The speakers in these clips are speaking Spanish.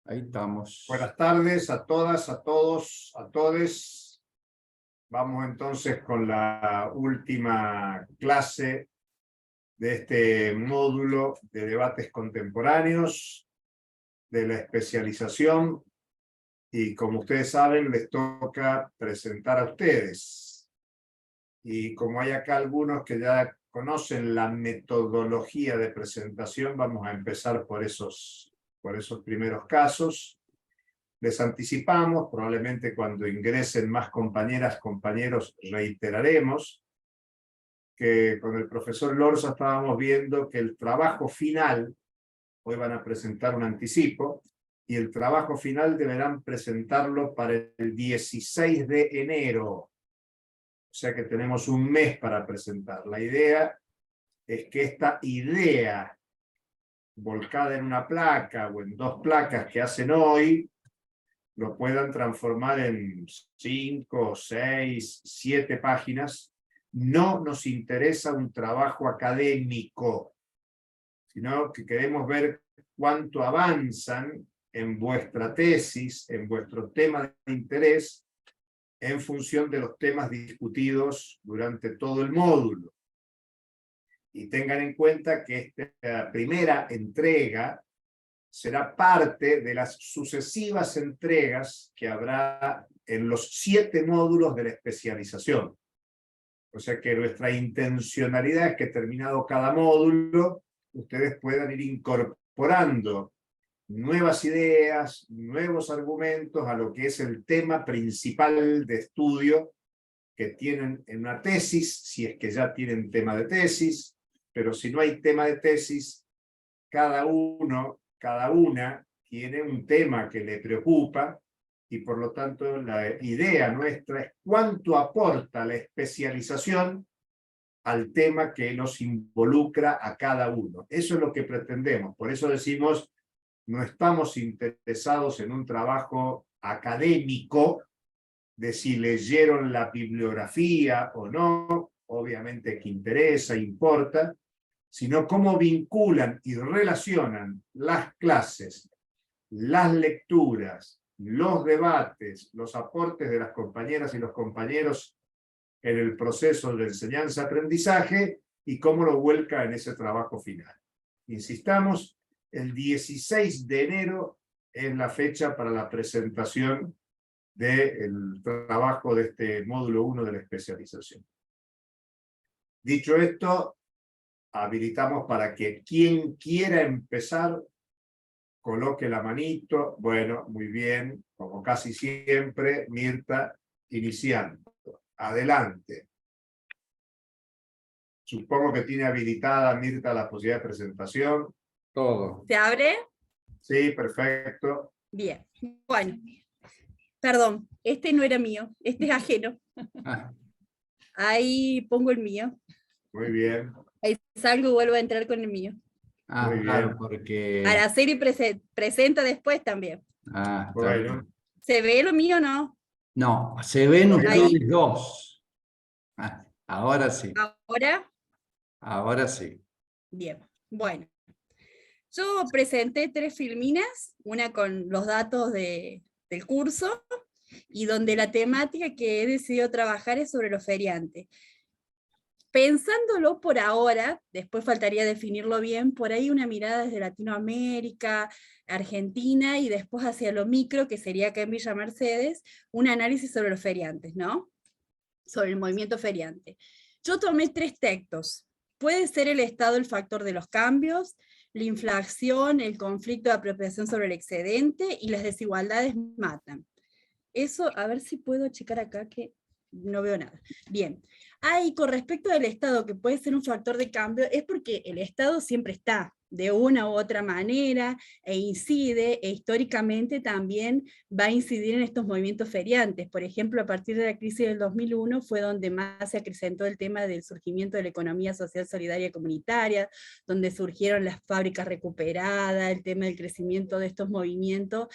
Ahí estamos. Buenas tardes a todas, a todos, a todes. Vamos entonces con la última clase de este módulo de debates contemporáneos, de la especialización. Y como ustedes saben, les toca presentar a ustedes. Y como hay acá algunos que ya conocen la metodología de presentación, vamos a empezar por esos primeros casos. Les anticipamos, probablemente cuando ingresen más compañeras, compañeros, reiteraremos que con el profesor Lorza estábamos viendo que el trabajo final, hoy van a presentar un anticipo, y el trabajo final deberán presentarlo para el 16 de enero. O sea que tenemos un mes para presentar. La idea es que esta idea volcada en una placa o en dos placas que hacen hoy, lo puedan transformar en 5, 6, 7 páginas. No nos interesa un trabajo académico, sino que queremos ver cuánto avanzan en vuestra tesis, en vuestro tema de interés, en función de los temas discutidos durante todo el módulo. Y tengan en cuenta que esta primera entrega será parte de las sucesivas entregas que habrá en los 7 módulos de la especialización. O sea que nuestra intencionalidad es que terminado cada módulo, ustedes puedan ir incorporando nuevas ideas, nuevos argumentos a lo que es el tema principal de estudio que tienen en una tesis, si es que ya tienen tema de tesis, pero si no hay tema de tesis, cada una tiene un tema que le preocupa y por lo tanto la idea nuestra es cuánto aporta la especialización al tema que nos involucra a cada uno. Eso es lo que pretendemos. Por eso decimos, no estamos interesados en un trabajo académico de si leyeron la bibliografía o no, obviamente que interesa, importa, sino cómo vinculan y relacionan las clases, las lecturas, los debates, los aportes de las compañeras y los compañeros en el proceso de enseñanza-aprendizaje y cómo lo vuelca en ese trabajo final. Insistamos, el 16 de enero es la fecha para la presentación del trabajo de este módulo 1 de la especialización. Dicho esto, habilitamos para que quien quiera empezar coloque la manito. Bueno, muy bien, como casi siempre, Mirta, iniciando. Adelante. Supongo que tiene habilitada, Mirta, la posibilidad de presentación. Todo. ¿Se abre? Sí, perfecto. Bien. Bueno. Perdón, este no era mío, este es ajeno. Ah, Ahí pongo el mío. Muy bien. Ahí salgo y vuelvo a entrar con el mío. Muy claro, bien. porque... Araceli presenta después también. Está Bueno. bien. ¿Se ve lo mío o no? No, se ven Ahí. ustedes dos. Ahora sí, ¿Ahora? ahora sí. Bien. Bueno. Yo presenté 3 filminas, una con los datos del curso, y donde la temática que he decidido trabajar es sobre los feriantes. Pensándolo por ahora, después faltaría definirlo bien, por ahí una mirada desde Latinoamérica, Argentina, y después hacia lo micro, que sería acá en Villa Mercedes, un análisis sobre los feriantes, ¿no? Sobre el movimiento feriante. Yo tomé 3 textos. Puede ser el Estado el factor de los cambios, la inflación, el conflicto de apropiación sobre el excedente, y las desigualdades matan. Eso, a ver si puedo checar acá que no veo nada. Bien. Y con respecto del Estado, que puede ser un factor de cambio, es porque el Estado siempre está, de una u otra manera, e incide, e históricamente también va a incidir en estos movimientos feriantes. Por ejemplo, a partir de la crisis del 2001 fue donde más se acrecentó el tema del surgimiento de la economía social solidaria comunitaria, donde surgieron las fábricas recuperadas, el tema del crecimiento de estos movimientos,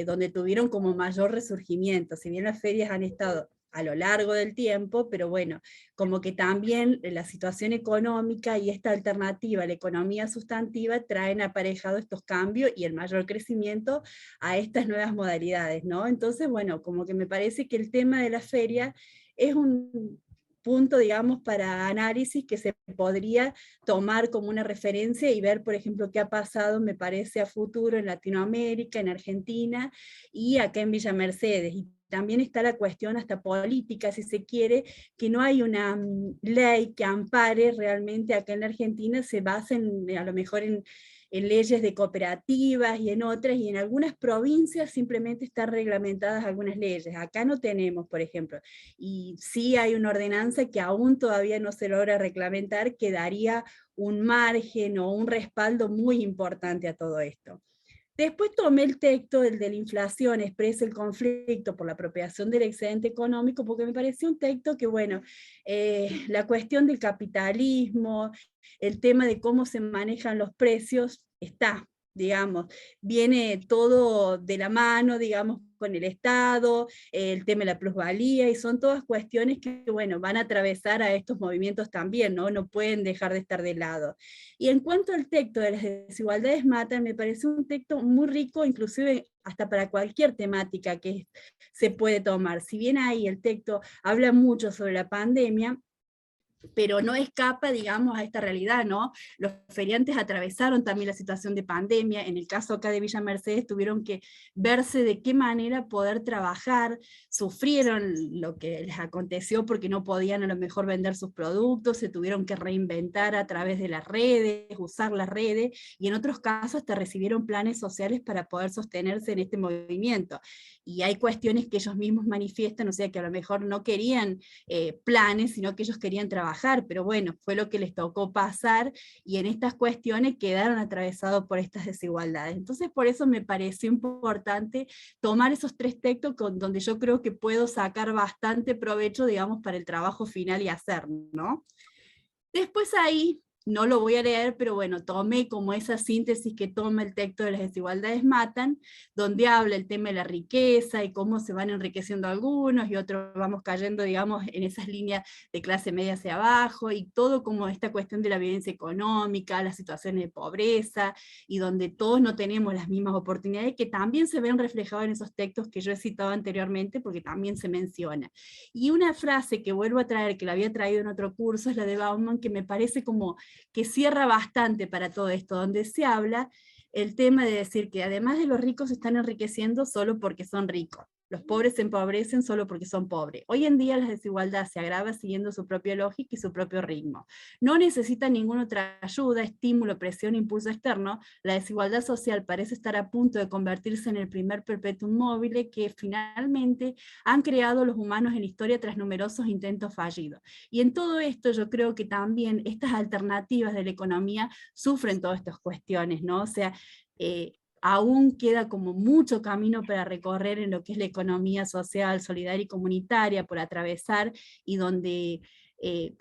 donde tuvieron como mayor resurgimiento. Si bien las ferias han estado a lo largo del tiempo, pero bueno, como que también la situación económica y esta alternativa, la economía sustantiva, traen aparejado estos cambios y el mayor crecimiento a estas nuevas modalidades, ¿no? Entonces, bueno, como que me parece que el tema de la feria es un punto, digamos, para análisis que se podría tomar como una referencia y ver, por ejemplo, qué ha pasado, me parece, a futuro en Latinoamérica, en Argentina y acá en Villa Mercedes. Y también está la cuestión hasta política, si se quiere, que no hay una ley que ampare realmente acá en la Argentina, se basa a lo mejor en leyes de cooperativas y en otras, y en algunas provincias simplemente están reglamentadas algunas leyes. Acá no tenemos, por ejemplo, y sí hay una ordenanza que aún todavía no se logra reglamentar, que daría un margen o un respaldo muy importante a todo esto. Después tomé el texto, el de la inflación, expresa el conflicto por la apropiación del excedente económico, porque me pareció un texto que, bueno, la cuestión del capitalismo, el tema de cómo se manejan los precios, está, digamos, viene todo de la mano, digamos, con el Estado, el tema de la plusvalía, y son todas cuestiones que, bueno, van a atravesar a estos movimientos también, ¿no? No pueden dejar de estar de lado. Y en cuanto al texto de las desigualdades matan, me parece un texto muy rico, inclusive hasta para cualquier temática que se puede tomar. Si bien ahí el texto habla mucho sobre la pandemia, pero no escapa, digamos, a esta realidad, ¿no? Los feriantes atravesaron también la situación de pandemia, en el caso acá de Villa Mercedes tuvieron que verse de qué manera poder trabajar, sufrieron lo que les aconteció porque no podían a lo mejor vender sus productos, se tuvieron que reinventar a través de las redes, usar las redes, y en otros casos hasta recibieron planes sociales para poder sostenerse en este movimiento. Y hay cuestiones que ellos mismos manifiestan, o sea que a lo mejor no querían planes, sino que ellos querían trabajar, pero bueno, fue lo que les tocó pasar, y en estas cuestiones quedaron atravesados por estas desigualdades. Entonces por eso me pareció importante tomar esos tres textos donde yo creo que puedo sacar bastante provecho, digamos, para el trabajo final y hacer, ¿no? Después ahí, no lo voy a leer, pero bueno, tomé como esa síntesis que toma el texto de las desigualdades matan, donde habla el tema de la riqueza y cómo se van enriqueciendo algunos y otros vamos cayendo, digamos, en esas líneas de clase media hacia abajo, y todo como esta cuestión de la violencia económica, las situaciones de pobreza, y donde todos no tenemos las mismas oportunidades, que también se ven reflejados en esos textos que yo he citado anteriormente, porque también se menciona. Y una frase que vuelvo a traer, que la había traído en otro curso, es la de Bauman, que me parece como que cierra bastante para todo esto, donde se habla el tema de decir que además de los ricos se están enriqueciendo solo porque son ricos, los pobres se empobrecen solo porque son pobres. Hoy en día la desigualdad se agrava siguiendo su propia lógica y su propio ritmo. No necesita ninguna otra ayuda, estímulo, presión, impulso externo. La desigualdad social parece estar a punto de convertirse en el primer perpetuum mobile que finalmente han creado los humanos en la historia tras numerosos intentos fallidos. Y en todo esto yo creo que también estas alternativas de la economía sufren todas estas cuestiones, ¿no? O sea, aún queda como mucho camino para recorrer en lo que es la economía social, solidaria y comunitaria por atravesar, y donde,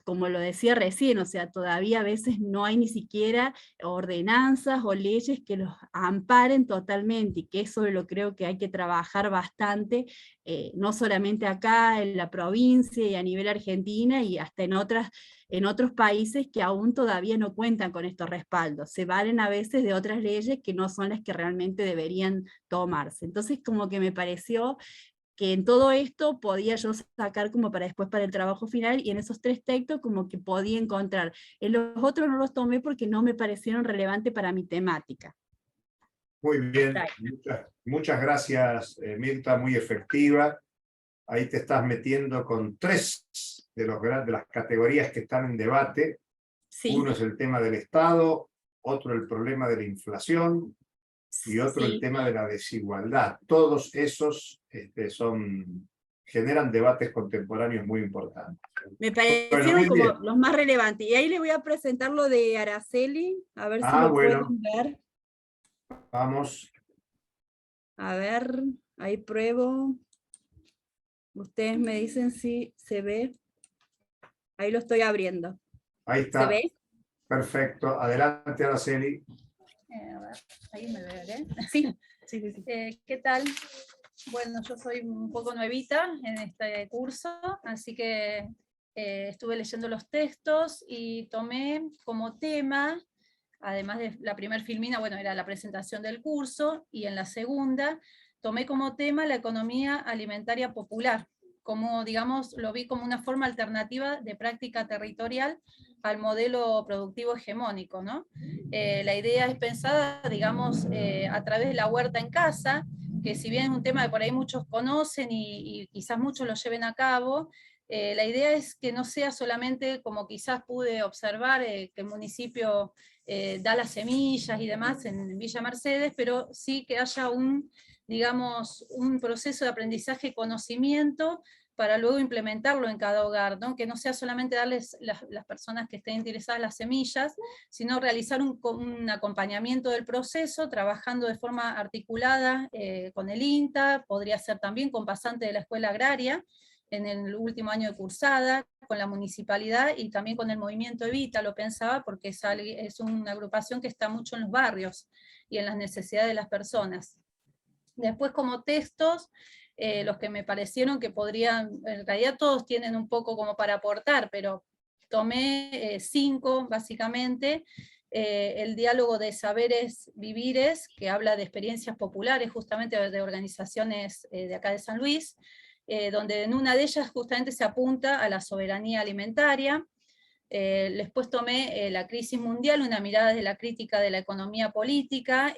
como lo decía recién, o sea, todavía a veces no hay ni siquiera ordenanzas o leyes que los amparen totalmente, y que eso lo creo que hay que trabajar bastante, no solamente acá en la provincia y a nivel Argentina, y hasta en otros países que aún todavía no cuentan con estos respaldos, se valen a veces de otras leyes que no son las que realmente deberían tomarse. Entonces como que me pareció que en todo esto podía yo sacar como para después para el trabajo final, y en esos tres textos como que podía encontrar. En los otros no los tomé porque no me parecieron relevantes para mi temática. Muy bien, muchas gracias, Mirta, muy efectiva. Ahí te estás metiendo con tres de las categorías que están en debate. Sí. Uno es el tema del Estado, otro el problema de la inflación y otro Sí. el tema de la desigualdad. Todos esos generan debates contemporáneos muy importantes. Me parecieron Bueno, como bien. los más relevantes. Y ahí le voy a presentar lo de Araceli, a ver si lo Bueno, pueden ver. vamos. A ver, ahí pruebo. Ustedes me dicen si se ve. Ahí lo estoy abriendo. Ahí ¿Se está. ve? Perfecto. Adelante, Araceli. A ver, ahí me veré. Sí, sí. ¿Qué tal? Bueno, yo soy un poco nuevita en este curso, así que estuve leyendo los textos y tomé como tema, además de la primera filmina, bueno, era la presentación del curso, y en la segunda tomé como tema la economía alimentaria popular, como, digamos, lo vi como una forma alternativa de práctica territorial al modelo productivo hegemónico, ¿no? La idea es pensada, digamos, a través de la huerta en casa, que si bien es un tema que por ahí muchos conocen y quizás muchos lo lleven a cabo, la idea es que no sea solamente como quizás pude observar, que el municipio da las semillas y demás en Villa Mercedes, pero sí que haya digamos, un proceso de aprendizaje y conocimiento para luego implementarlo en cada hogar, ¿no? Que no sea solamente darles las personas que estén interesadas las semillas, sino realizar un acompañamiento del proceso, trabajando de forma articulada con el INTA, podría ser también con pasantes de la escuela agraria, en el último año de cursada, con la municipalidad y también con el movimiento Evita, lo pensaba, porque es una agrupación que está mucho en los barrios y en las necesidades de las personas. Después, como textos, los que me parecieron que podrían, en realidad todos tienen un poco como para aportar, pero tomé 5 básicamente. El diálogo de saberes vivires, que habla de experiencias populares justamente de organizaciones de acá de San Luis, donde en una de ellas justamente se apunta a la soberanía alimentaria. Después tomé la crisis mundial, una mirada desde la crítica de la economía política,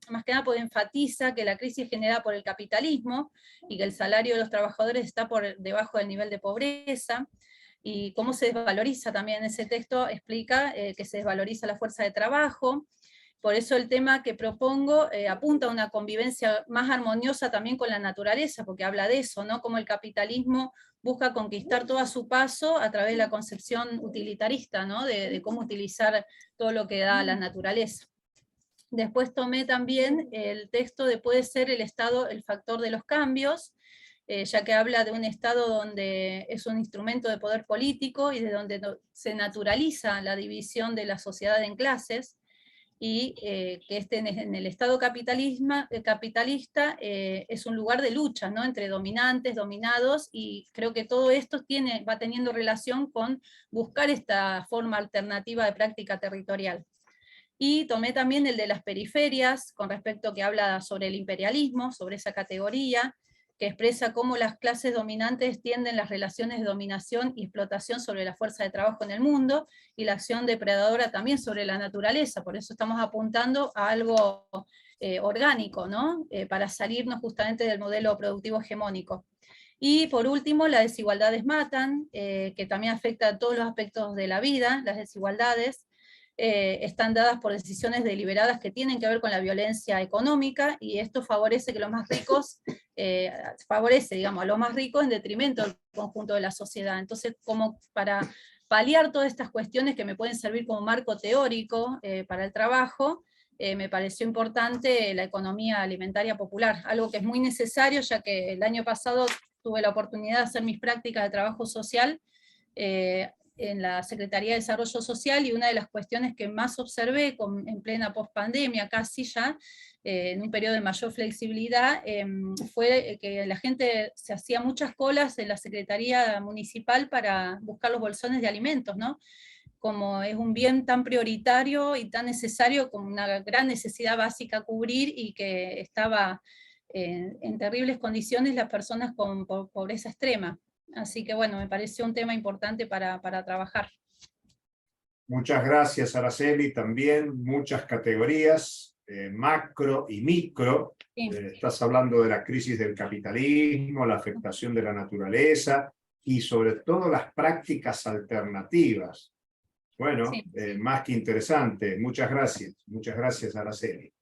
más que nada porque enfatiza que la crisis es generada por el capitalismo y que el salario de los trabajadores está por debajo del nivel de pobreza, y cómo se desvaloriza también en ese texto, explica que se desvaloriza la fuerza de trabajo. Por eso el tema que propongo apunta a una convivencia más armoniosa también con la naturaleza, porque habla de eso, ¿no? Cómo el capitalismo busca conquistar todo a su paso a través de la concepción utilitarista, ¿no? De cómo utilizar todo lo que da la naturaleza. Después tomé también el texto de Puede ser el Estado el factor de los cambios, ya que habla de un Estado donde es un instrumento de poder político y de donde se naturaliza la división de la sociedad en clases, y que en el Estado capitalista es un lugar de lucha, ¿no? Entre dominantes, dominados, y creo que todo esto va teniendo relación con buscar esta forma alternativa de práctica territorial. Y tomé también el de las periferias, con respecto que habla sobre el imperialismo, sobre esa categoría, que expresa cómo las clases dominantes tienden las relaciones de dominación y explotación sobre la fuerza de trabajo en el mundo, y la acción depredadora también sobre la naturaleza. Por eso estamos apuntando a algo orgánico, ¿no? Para salirnos justamente del modelo productivo hegemónico. Y por último, las desigualdades matan, que también afecta a todos los aspectos de la vida. Las desigualdades están dadas por decisiones deliberadas que tienen que ver con la violencia económica, y esto favorece que los más ricos, favorece, digamos, a los más ricos en detrimento del conjunto de la sociedad. Entonces, como para paliar todas estas cuestiones que me pueden servir como marco teórico para el trabajo, me pareció importante la economía alimentaria popular, algo que es muy necesario, ya que el año pasado tuve la oportunidad de hacer mis prácticas de trabajo social en la Secretaría de Desarrollo Social, y una de las cuestiones que más observé en plena pospandemia, casi ya, en un periodo de mayor flexibilidad, fue que la gente se hacía muchas colas en la Secretaría Municipal para buscar los bolsones de alimentos, ¿no? Como es un bien tan prioritario y tan necesario, como una gran necesidad básica a cubrir, y que estaba en terribles condiciones las personas con pobreza extrema. Así que bueno, me pareció un tema importante para trabajar. Muchas gracias, Araceli. También muchas categorías, macro y micro. Sí. Estás hablando de la crisis del capitalismo, la afectación de la naturaleza y sobre todo las prácticas alternativas. Bueno, Sí. más que interesante. Muchas gracias, Araceli.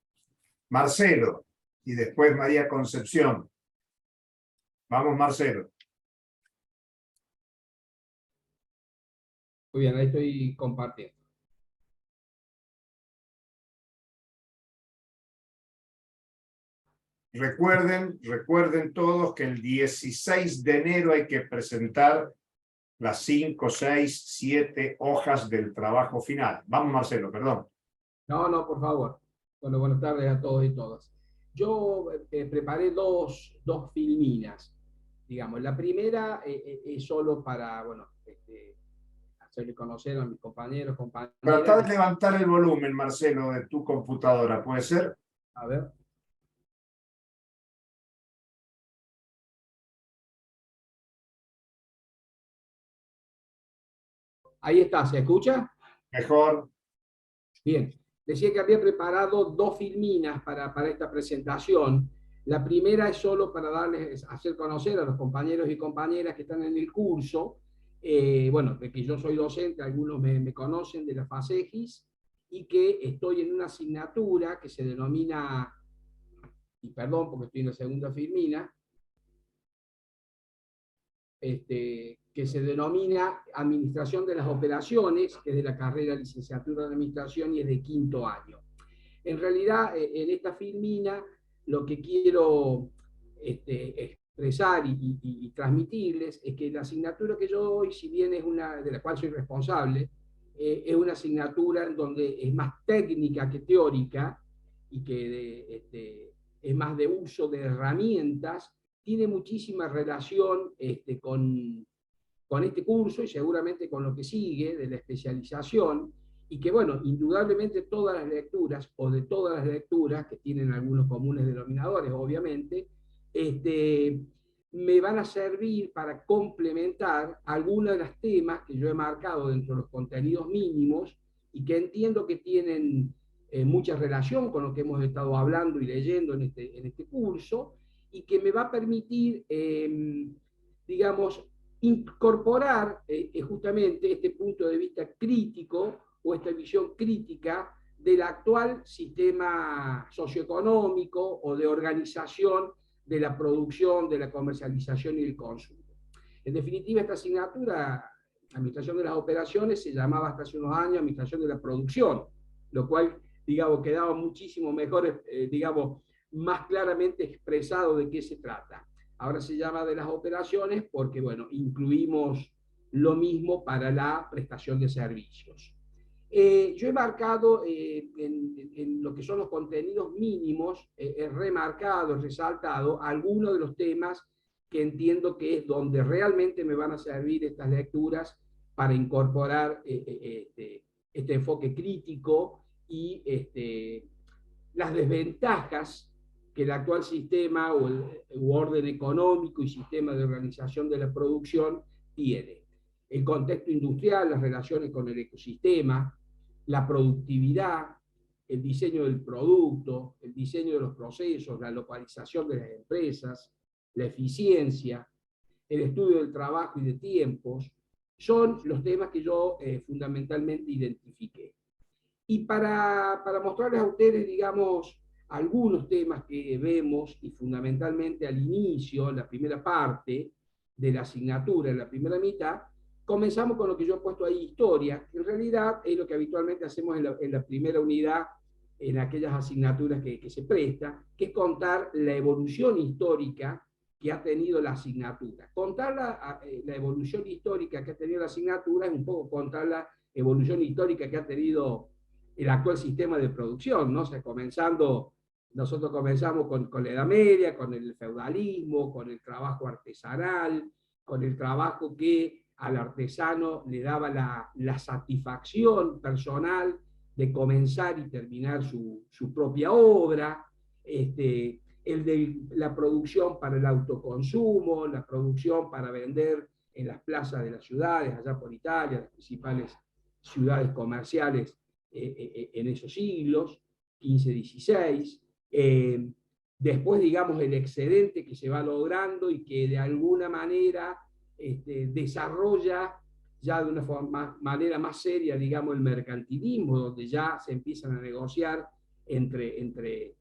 Marcelo, y después María Concepción. Vamos, Marcelo. Muy bien, ahí estoy compartiendo. Recuerden todos que el 16 de enero hay que presentar las 5, 6, 7 hojas del trabajo final. Vamos, Marcelo, perdón. No, por favor. Bueno, buenas tardes a todos y todas. Yo preparé dos filminas, digamos. La primera es solo para, bueno, hacerle conocer a mis compañeros, Tratá compañeras. de levantar el volumen, Marcelo, de tu computadora, ¿puede ser? A ver. Ahí está, ¿se escucha? Mejor. Bien, decía que había preparado dos filminas para esta presentación. La primera es solo para darles, hacer conocer a los compañeros y compañeras que están en el curso, bueno, de que yo soy docente, algunos me conocen de la FASEGIS, y que estoy en una asignatura que se denomina, y perdón porque estoy en la segunda filmina, que se denomina Administración de las Operaciones, que es de la carrera de licenciatura de Administración y es de quinto año. En realidad, en esta filmina, lo que quiero expresar y transmitirles es que la asignatura que yo doy, si bien es una de la cual soy responsable, es una asignatura en donde es más técnica que teórica y que es más de uso de herramientas, tiene muchísima relación con este curso y seguramente con lo que sigue de la especialización, y que, bueno, indudablemente todas las lecturas, o de todas las lecturas, que tienen algunos comunes denominadores, obviamente, me van a servir para complementar algunos de los temas que yo he marcado dentro de los contenidos mínimos y que entiendo que tienen mucha relación con lo que hemos estado hablando y leyendo en este curso, y que me va a permitir, digamos, incorporar justamente este punto de vista crítico o esta visión crítica del actual sistema socioeconómico o de organización de la producción, de la comercialización y el consumo. En definitiva, esta asignatura, Administración de las Operaciones, se llamaba hasta hace unos años Administración de la Producción, lo cual, digamos, quedaba muchísimo mejor, digamos, más claramente expresado de qué se trata. Ahora se llama de las operaciones porque, bueno, incluimos lo mismo para la prestación de servicios. Yo he marcado en lo que son los contenidos mínimos, he remarcado, he resaltado algunos de los temas que entiendo que es donde realmente me van a servir estas lecturas para incorporar este enfoque crítico y las desventajas que el actual sistema o el orden económico y sistema de organización de la producción tiene. El contexto industrial, las relaciones con el ecosistema, la productividad, el diseño del producto, el diseño de los procesos, la localización de las empresas, la eficiencia, el estudio del trabajo y de tiempos, son los temas que yo fundamentalmente identifiqué. Y para mostrarles a ustedes, digamos, algunos temas que vemos, y fundamentalmente al inicio, en la primera parte de la asignatura, en la primera mitad, comenzamos con lo que yo he puesto ahí, historia, que en realidad es lo que habitualmente hacemos en la primera unidad, en aquellas asignaturas que se presta, que es contar la evolución histórica que ha tenido la asignatura. Contar la evolución histórica que ha tenido la asignatura es un poco contar la evolución histórica que ha tenido el actual sistema de producción, ¿no? O sea, nosotros comenzamos con la Edad Media, con el feudalismo, con el trabajo artesanal, con el trabajo que al artesano le daba la satisfacción personal de comenzar y terminar su propia obra, el de la producción para el autoconsumo, la producción para vender en las plazas de las ciudades, allá por Italia, las principales ciudades comerciales en esos siglos, 15-16. Después, digamos, el excedente que se va logrando y que de alguna manera desarrolla ya de una manera más seria, digamos, el mercantilismo, donde ya se empiezan a negociar entre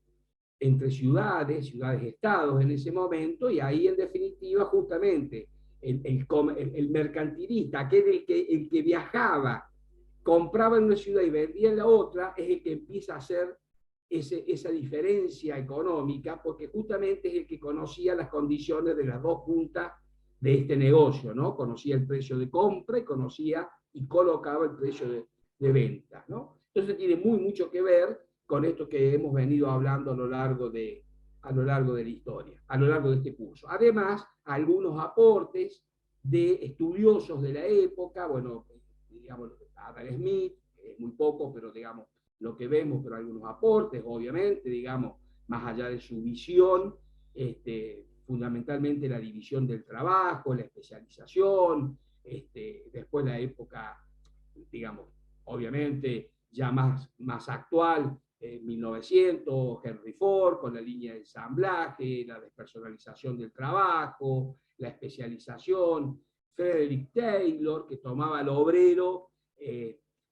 ciudades-estados en ese momento, y ahí en definitiva justamente el mercantilista, aquel el que viajaba, compraba en una ciudad y vendía en la otra, es el que empieza a hacer esa diferencia económica, porque justamente es el que conocía las condiciones de las dos puntas de este negocio, ¿no? Conocía el precio de compra y conocía y colocaba el precio de venta, ¿no? Entonces tiene mucho que ver con esto que hemos venido hablando a lo largo de a lo largo de la historia, a lo largo de este curso. Además, algunos aportes de estudiosos de la época, bueno, digamos, Adam Smith, muy poco, pero digamos, lo que vemos, pero algunos aportes, obviamente, digamos, más allá de su visión, fundamentalmente la división del trabajo, la especialización, después la época, digamos, obviamente ya más actual, 1900, Henry Ford, con la línea de ensamblaje, la despersonalización del trabajo, la especialización, Frederick Taylor, que tomaba al obrero,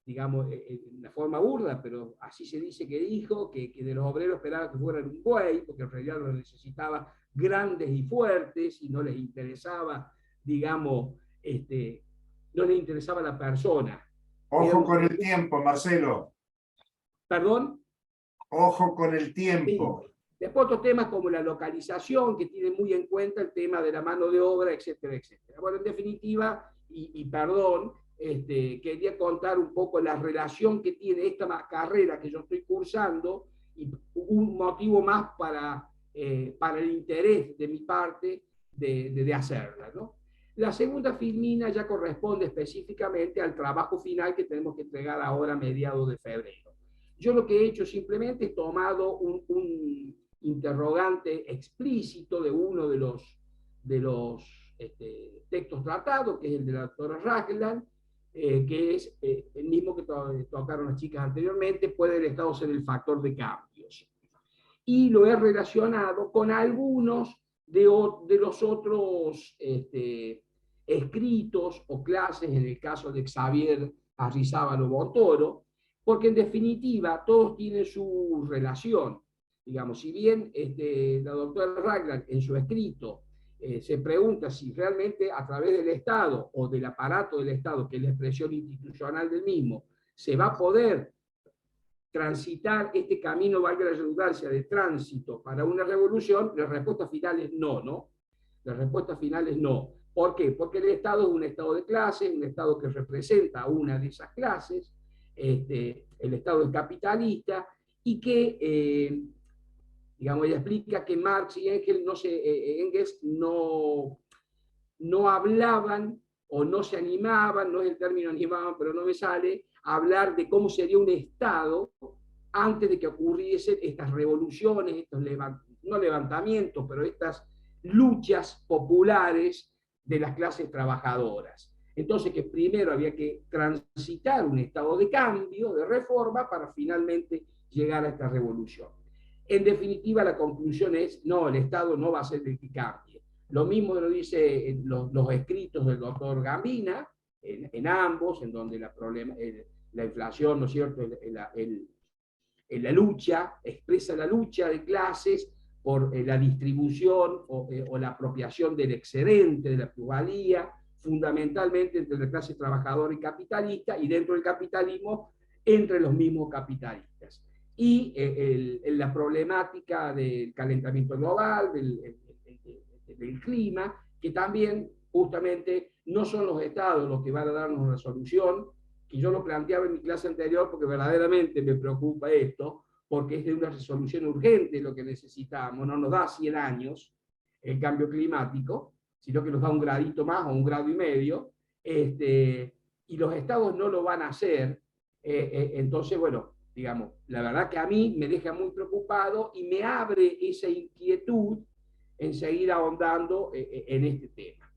digamos, en una forma burda, pero así se dice que dijo, que de los obreros esperaba que fueran un buey, porque en realidad los necesitaba grandes y fuertes, y no les interesaba, digamos, no les interesaba la persona. Ojo con el tiempo, Marcelo. ¿Perdón? Ojo con el Sí. tiempo. Después otros temas como la localización, que tienen muy en cuenta el tema de la mano de obra, etcétera, etcétera. Bueno, en definitiva, y perdón, quería contar un poco la relación que tiene esta carrera que yo estoy cursando, y un motivo más para el interés de mi parte de hacerla, ¿no? La segunda filmina ya corresponde específicamente al trabajo final que tenemos que entregar ahora a mediados de febrero. Yo lo que he hecho simplemente es tomado un interrogante explícito de uno de los textos tratados, que es el de la doctora Ragland, que es el mismo que tocaron las chicas anteriormente. ¿Puede el Estado ser el factor de cambios? Y lo he relacionado con algunos de los otros escritos o clases, en el caso de Xavier Arrizabalaga Montoro, porque en definitiva todos tienen su relación. Digamos, si bien la doctora Ragland en su escrito se pregunta si realmente a través del Estado o del aparato del Estado, que es la expresión institucional del mismo, se va a poder transitar este camino, valga la redundancia, de tránsito para una revolución, la respuesta final es no, ¿no? La respuesta final es no. ¿Por qué? Porque el Estado es un Estado de clases, un Estado que representa a una de esas clases, el Estado es capitalista, y que, digamos, ella explica que Marx y Engels no hablaban o no se animaban, no es el término animaban, pero no me sale, a hablar de cómo sería un Estado antes de que ocurriesen estas revoluciones, estos no levantamientos, pero estas luchas populares de las clases trabajadoras. Entonces, que primero había que transitar un estado de cambio, de reforma, para finalmente llegar a esta revolución. En definitiva, la conclusión es, no, el Estado no va a ser el que cambie. Lo mismo lo dice los escritos del doctor Gambina, en ambos, en donde la inflación, ¿no es cierto?, la lucha, expresa la lucha de clases por la distribución o la apropiación del excedente, de la plusvalía, fundamentalmente entre la clase trabajadora y capitalista, y dentro del capitalismo, entre los mismos capitalistas. Y la problemática del calentamiento global, del clima, que también justamente no son los estados los que van a darnos una solución, que yo lo planteaba en mi clase anterior porque verdaderamente me preocupa esto, porque es de una resolución urgente lo que necesitamos, no nos da 100 años el cambio climático, sino que nos da un gradito más o un grado y medio, y los estados no lo van a hacer. Entonces, bueno, digamos, la verdad que a mí me deja muy preocupado y me abre esa inquietud en seguir ahondando en este tema.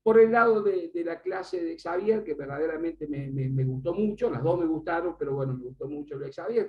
Por el lado de la clase de Xavier, que verdaderamente me gustó mucho, las dos me gustaron, pero bueno, me gustó mucho lo de Xavier.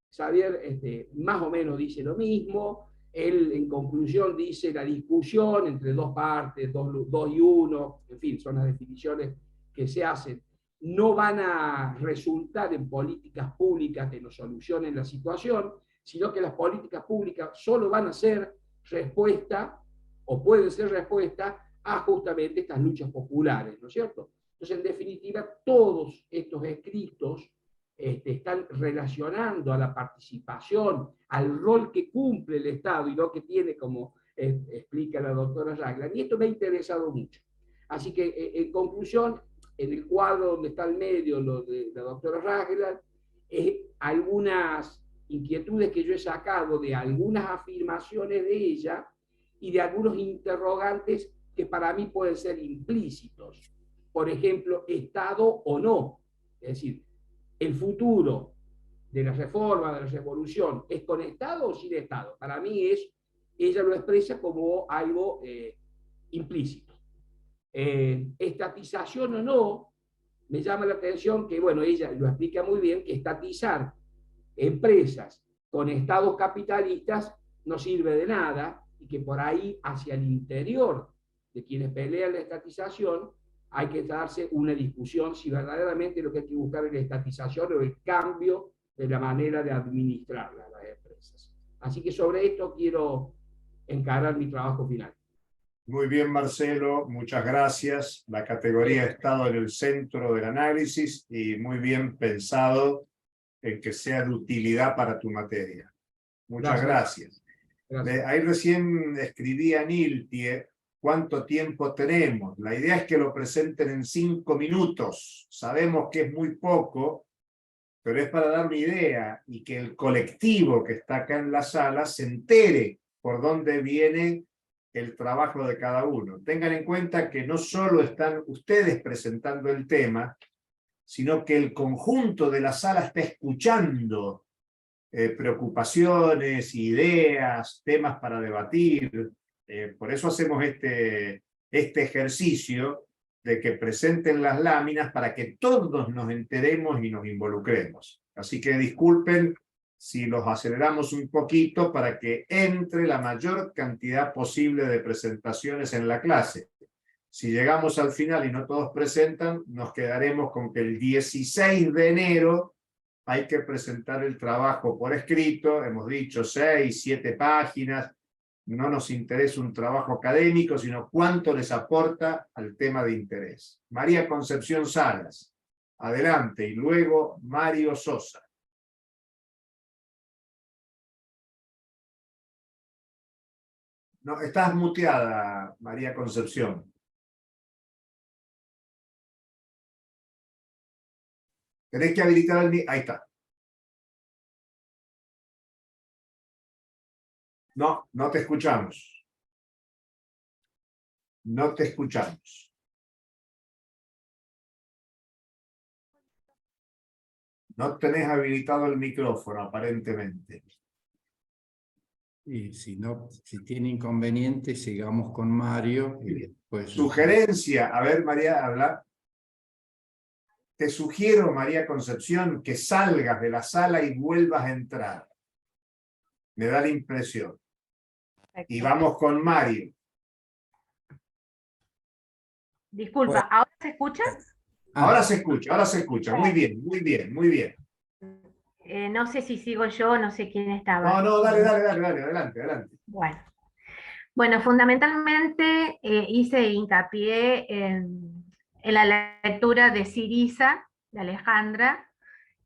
Xavier más o menos dice lo mismo. Él, en conclusión, dice la discusión entre dos partes, dos y uno, en fin, son las definiciones que se hacen, no van a resultar en políticas públicas que nos solucionen la situación, sino que las políticas públicas solo van a ser respuesta, o pueden ser respuesta, a justamente estas luchas populares, ¿no es cierto? Entonces, en definitiva, todos estos escritos están relacionando a la participación, al rol que cumple el Estado y lo que tiene, como explica la doctora Ragland, y esto me ha interesado mucho. Así que, en conclusión, en el cuadro donde está al medio lo de la doctora Ragland, algunas inquietudes que yo he sacado de algunas afirmaciones de ella y de algunos interrogantes que para mí pueden ser implícitos. Por ejemplo, Estado o no. Es decir, el futuro de la reforma, de la revolución, ¿es con Estado o sin Estado? Para mí ella lo expresa como algo implícito. Estatización o no, me llama la atención que, bueno, ella lo explica muy bien, que estatizar empresas con estados capitalistas no sirve de nada y que por ahí, hacia el interior de quienes pelean la estatización, hay que darse una discusión si verdaderamente lo que hay que buscar es la estatización o el cambio de la manera de administrarla a las empresas. Así que sobre esto quiero encarar mi trabajo final. Muy bien, Marcelo, muchas gracias. La categoría ha estado en el centro del análisis y muy bien pensado en que sea de utilidad para tu materia. Muchas gracias. Ahí recién escribía Niltie cuánto tiempo tenemos. La idea es que lo presenten en 5 minutos. Sabemos que es muy poco, pero es para dar una idea y que el colectivo que está acá en la sala se entere por dónde viene el trabajo de cada uno. Tengan en cuenta que no solo están ustedes presentando el tema, sino que el conjunto de la sala está escuchando preocupaciones, ideas, temas para debatir. Por eso hacemos este ejercicio de que presenten las láminas para que todos nos enteremos y nos involucremos. Así que disculpen si los aceleramos un poquito para que entre la mayor cantidad posible de presentaciones en la clase. Si llegamos al final y no todos presentan, nos quedaremos con que el 16 de enero hay que presentar el trabajo por escrito. Hemos dicho 6, 7 páginas. No nos interesa un trabajo académico, sino cuánto les aporta al tema de interés. María Concepción Salas, adelante, y luego Mario Sosa. No, estás muteada, María Concepción. Tenés que habilitar el... Ahí está. No, no te escuchamos. No te escuchamos. No tenés habilitado el micrófono, aparentemente. Y si no, si tiene inconveniente, sigamos con Mario y después... Sugerencia, a ver, María, habla. Te sugiero, María Concepción, que salgas de la sala y vuelvas a entrar. Me da la impresión. Y vamos con Mario. Disculpa, ¿ahora se escucha? Ahora se escucha. Muy bien, muy bien, muy bien. No sé si sigo yo, no sé quién estaba. No, dale, adelante. Bueno, fundamentalmente hice hincapié en la lectura de Syriza, de Alejandra.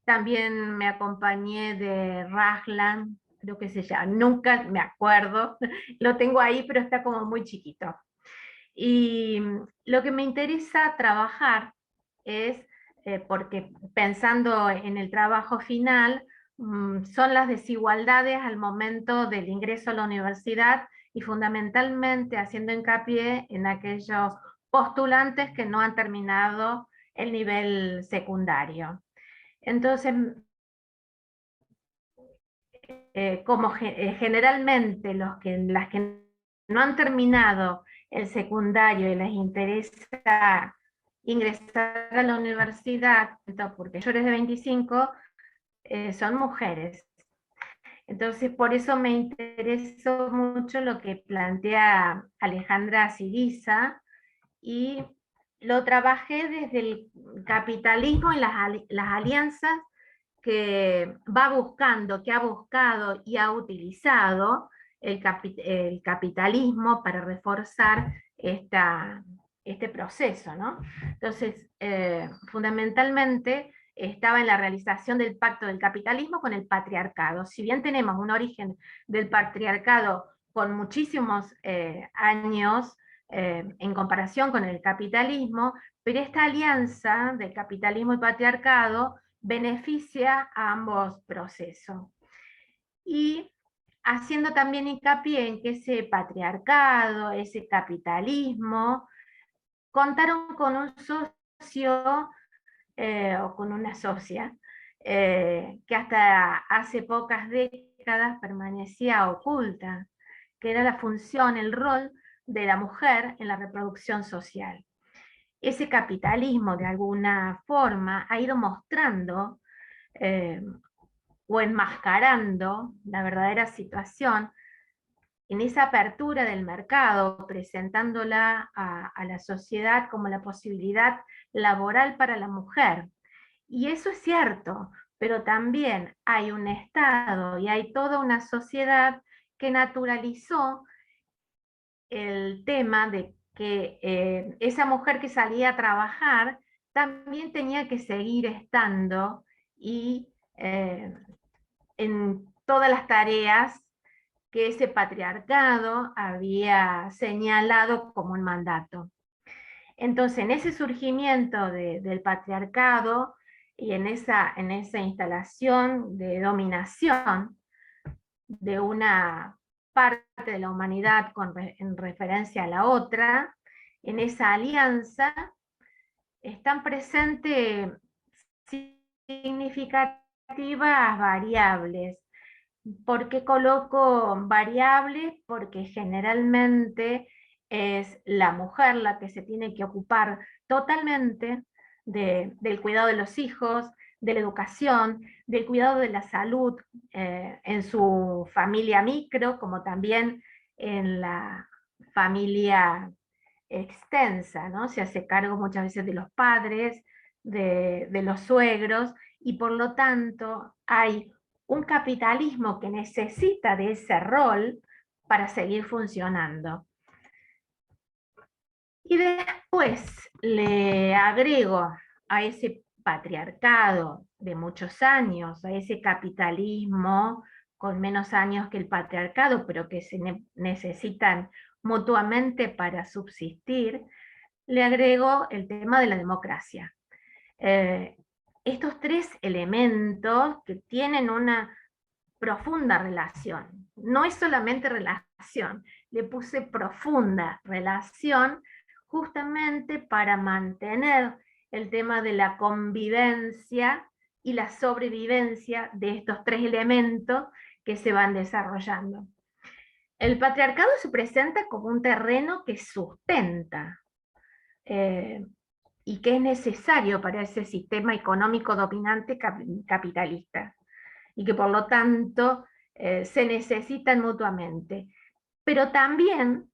También me acompañé de Raglan, creo que se llama, nunca me acuerdo, lo tengo ahí, pero está como muy chiquito. Y lo que me interesa trabajar es, porque pensando en el trabajo final, son las desigualdades al momento del ingreso a la universidad y fundamentalmente haciendo hincapié en aquellos postulantes que no han terminado el nivel secundario. Entonces, como generalmente las que no han terminado el secundario y les interesa ingresar a la universidad, porque mayores de 25 son mujeres. Entonces, por eso me interesó mucho lo que plantea Alejandra Syriza, y lo trabajé desde el capitalismo y las alianzas que va buscando, que ha buscado y ha utilizado el capitalismo para reforzar este proceso, ¿no? Entonces, fundamentalmente estaba en la realización del pacto del capitalismo con el patriarcado. Si bien tenemos un origen del patriarcado con muchísimos años en comparación con el capitalismo, pero esta alianza de capitalismo y patriarcado beneficia a ambos procesos. y haciendo también hincapié en que ese patriarcado, ese capitalismo, contaron con un socio o con una socia que hasta hace pocas décadas permanecía oculta, que era la función, el rol de la mujer en la reproducción social. Ese capitalismo de alguna forma ha ido mostrando o enmascarando la verdadera situación en esa apertura del mercado, presentándola a la sociedad como la posibilidad laboral para la mujer. Y eso es cierto, pero también hay un Estado y hay toda una sociedad que naturalizó el tema de que esa mujer que salía a trabajar también tenía que seguir estando y en todas las tareas que ese patriarcado había señalado como un mandato. Entonces, en ese surgimiento del patriarcado y en esa instalación de dominación de una parte de la humanidad en referencia a la otra, en esa alianza, están presentes significativas variables. ¿Por qué coloco variables? Porque generalmente es la mujer la que se tiene que ocupar totalmente del cuidado de los hijos, de la educación, del cuidado de la salud en su familia micro, como también en la familia extensa, ¿no? Se hace cargo muchas veces de los padres, de los suegros, y por lo tanto hay un capitalismo que necesita de ese rol para seguir funcionando. Y después le agrego a ese patriarcado de muchos años, a ese capitalismo con menos años que el patriarcado, pero que se necesitan mutuamente para subsistir, le agrego el tema de la democracia. Estos tres elementos que tienen una profunda relación, no es solamente relación, le puse profunda relación justamente para mantener el tema de la convivencia y la sobrevivencia de estos tres elementos que se van desarrollando. El patriarcado se presenta como un terreno que sustenta y que es necesario para ese sistema económico dominante capitalista, y que por lo tanto se necesitan mutuamente. Pero también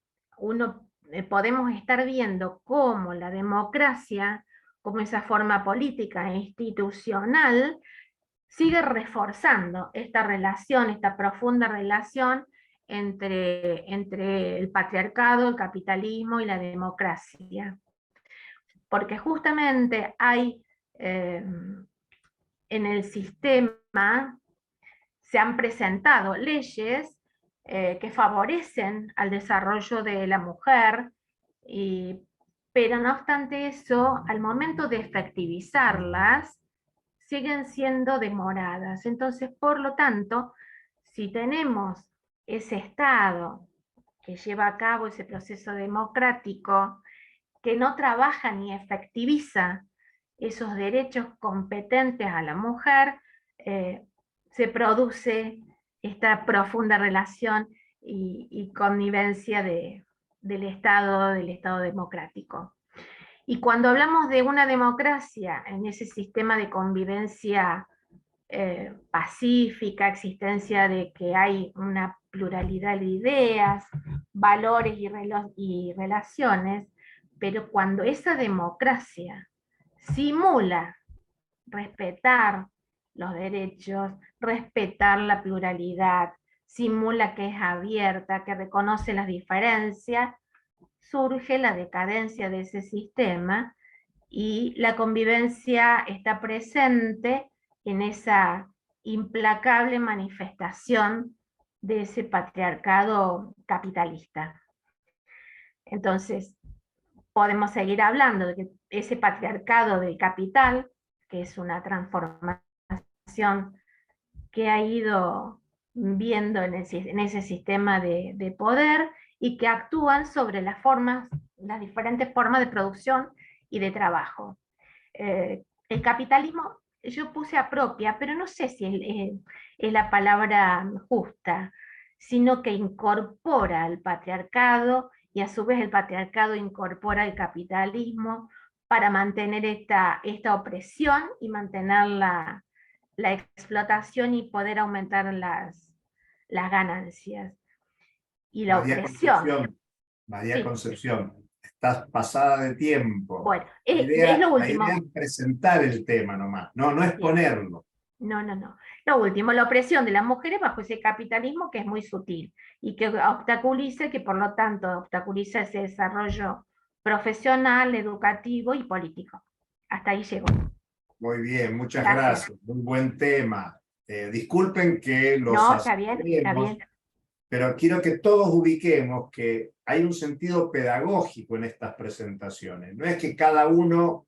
podemos estar viendo cómo la democracia, como esa forma política e institucional, sigue reforzando esta relación, esta profunda relación entre el patriarcado, el capitalismo y la democracia. Porque justamente hay en el sistema, se han presentado leyes que favorecen al desarrollo de la mujer, pero no obstante eso, al momento de efectivizarlas, siguen siendo demoradas. Entonces, por lo tanto, si tenemos ese Estado que lleva a cabo ese proceso democrático, que no trabaja ni efectiviza esos derechos competentes a la mujer, se produce esta profunda relación y connivencia del Estado democrático. Y cuando hablamos de una democracia en ese sistema de convivencia pacífica, existencia de que hay una pluralidad de ideas, valores y relaciones, pero cuando esa democracia simula respetar los derechos, respetar la pluralidad, simula que es abierta, que reconoce las diferencias, surge la decadencia de ese sistema y la convivencia está presente en esa implacable manifestación de ese patriarcado capitalista. Entonces, podemos seguir hablando de que ese patriarcado del capital, que es una transformación que ha ido viendo en ese sistema de poder y que actúan sobre las diferentes formas de producción y de trabajo. El capitalismo, yo puse apropia, pero no sé si es la palabra justa, sino que incorpora al patriarcado y a su vez el patriarcado incorpora el capitalismo para mantener esta opresión y mantener la explotación y poder aumentar las ganancias. Y la opresión. María Sí. Concepción, estás pasada de tiempo. Bueno, es lo último. La idea es presentar el tema nomás, no exponerlo. No. Lo último, la opresión de las mujeres bajo ese capitalismo que es muy sutil y que obstaculiza, que por lo tanto obstaculiza ese desarrollo profesional, educativo y político. Hasta ahí llegó. Muy bien, muchas gracias. Muy buen tema. Disculpen que los No, está bien. Pero quiero que todos ubiquemos que hay un sentido pedagógico en estas presentaciones. No es que cada uno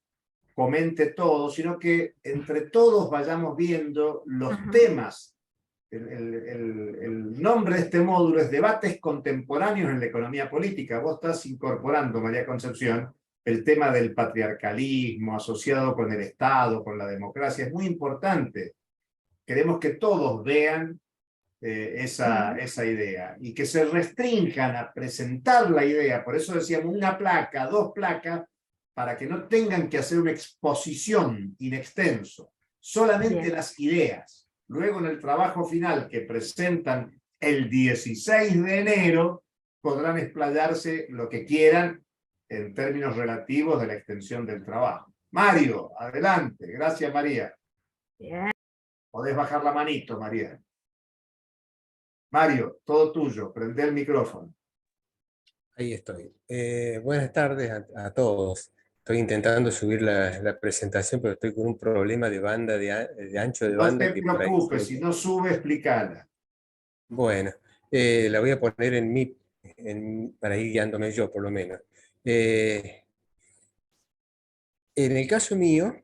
comente todo, sino que entre todos vayamos viendo los temas. El nombre de este módulo es Debates Contemporáneos en la Economía Política. Vos estás incorporando, María Concepción, el tema del patriarcalismo asociado con el Estado, con la democracia. Es muy importante. Queremos que todos vean esa idea y que se restrinjan a presentar la idea. Por eso decíamos una placa, 2 placas, para que no tengan que hacer una exposición in extenso, solamente las ideas. Luego en el trabajo final que presentan el 16 de enero podrán explayarse lo que quieran en términos relativos de la extensión del trabajo. Mario, adelante. Gracias, María. Bien. Podés bajar la manito, María. Mario, todo tuyo. Prende el micrófono. Ahí estoy. Buenas tardes a todos. Estoy intentando subir la presentación, pero estoy con un problema de banda, de ancho de banda. No te preocupes, si no sube, explícala. Bueno, la voy a poner para ir guiándome yo, por lo menos. En el caso mío,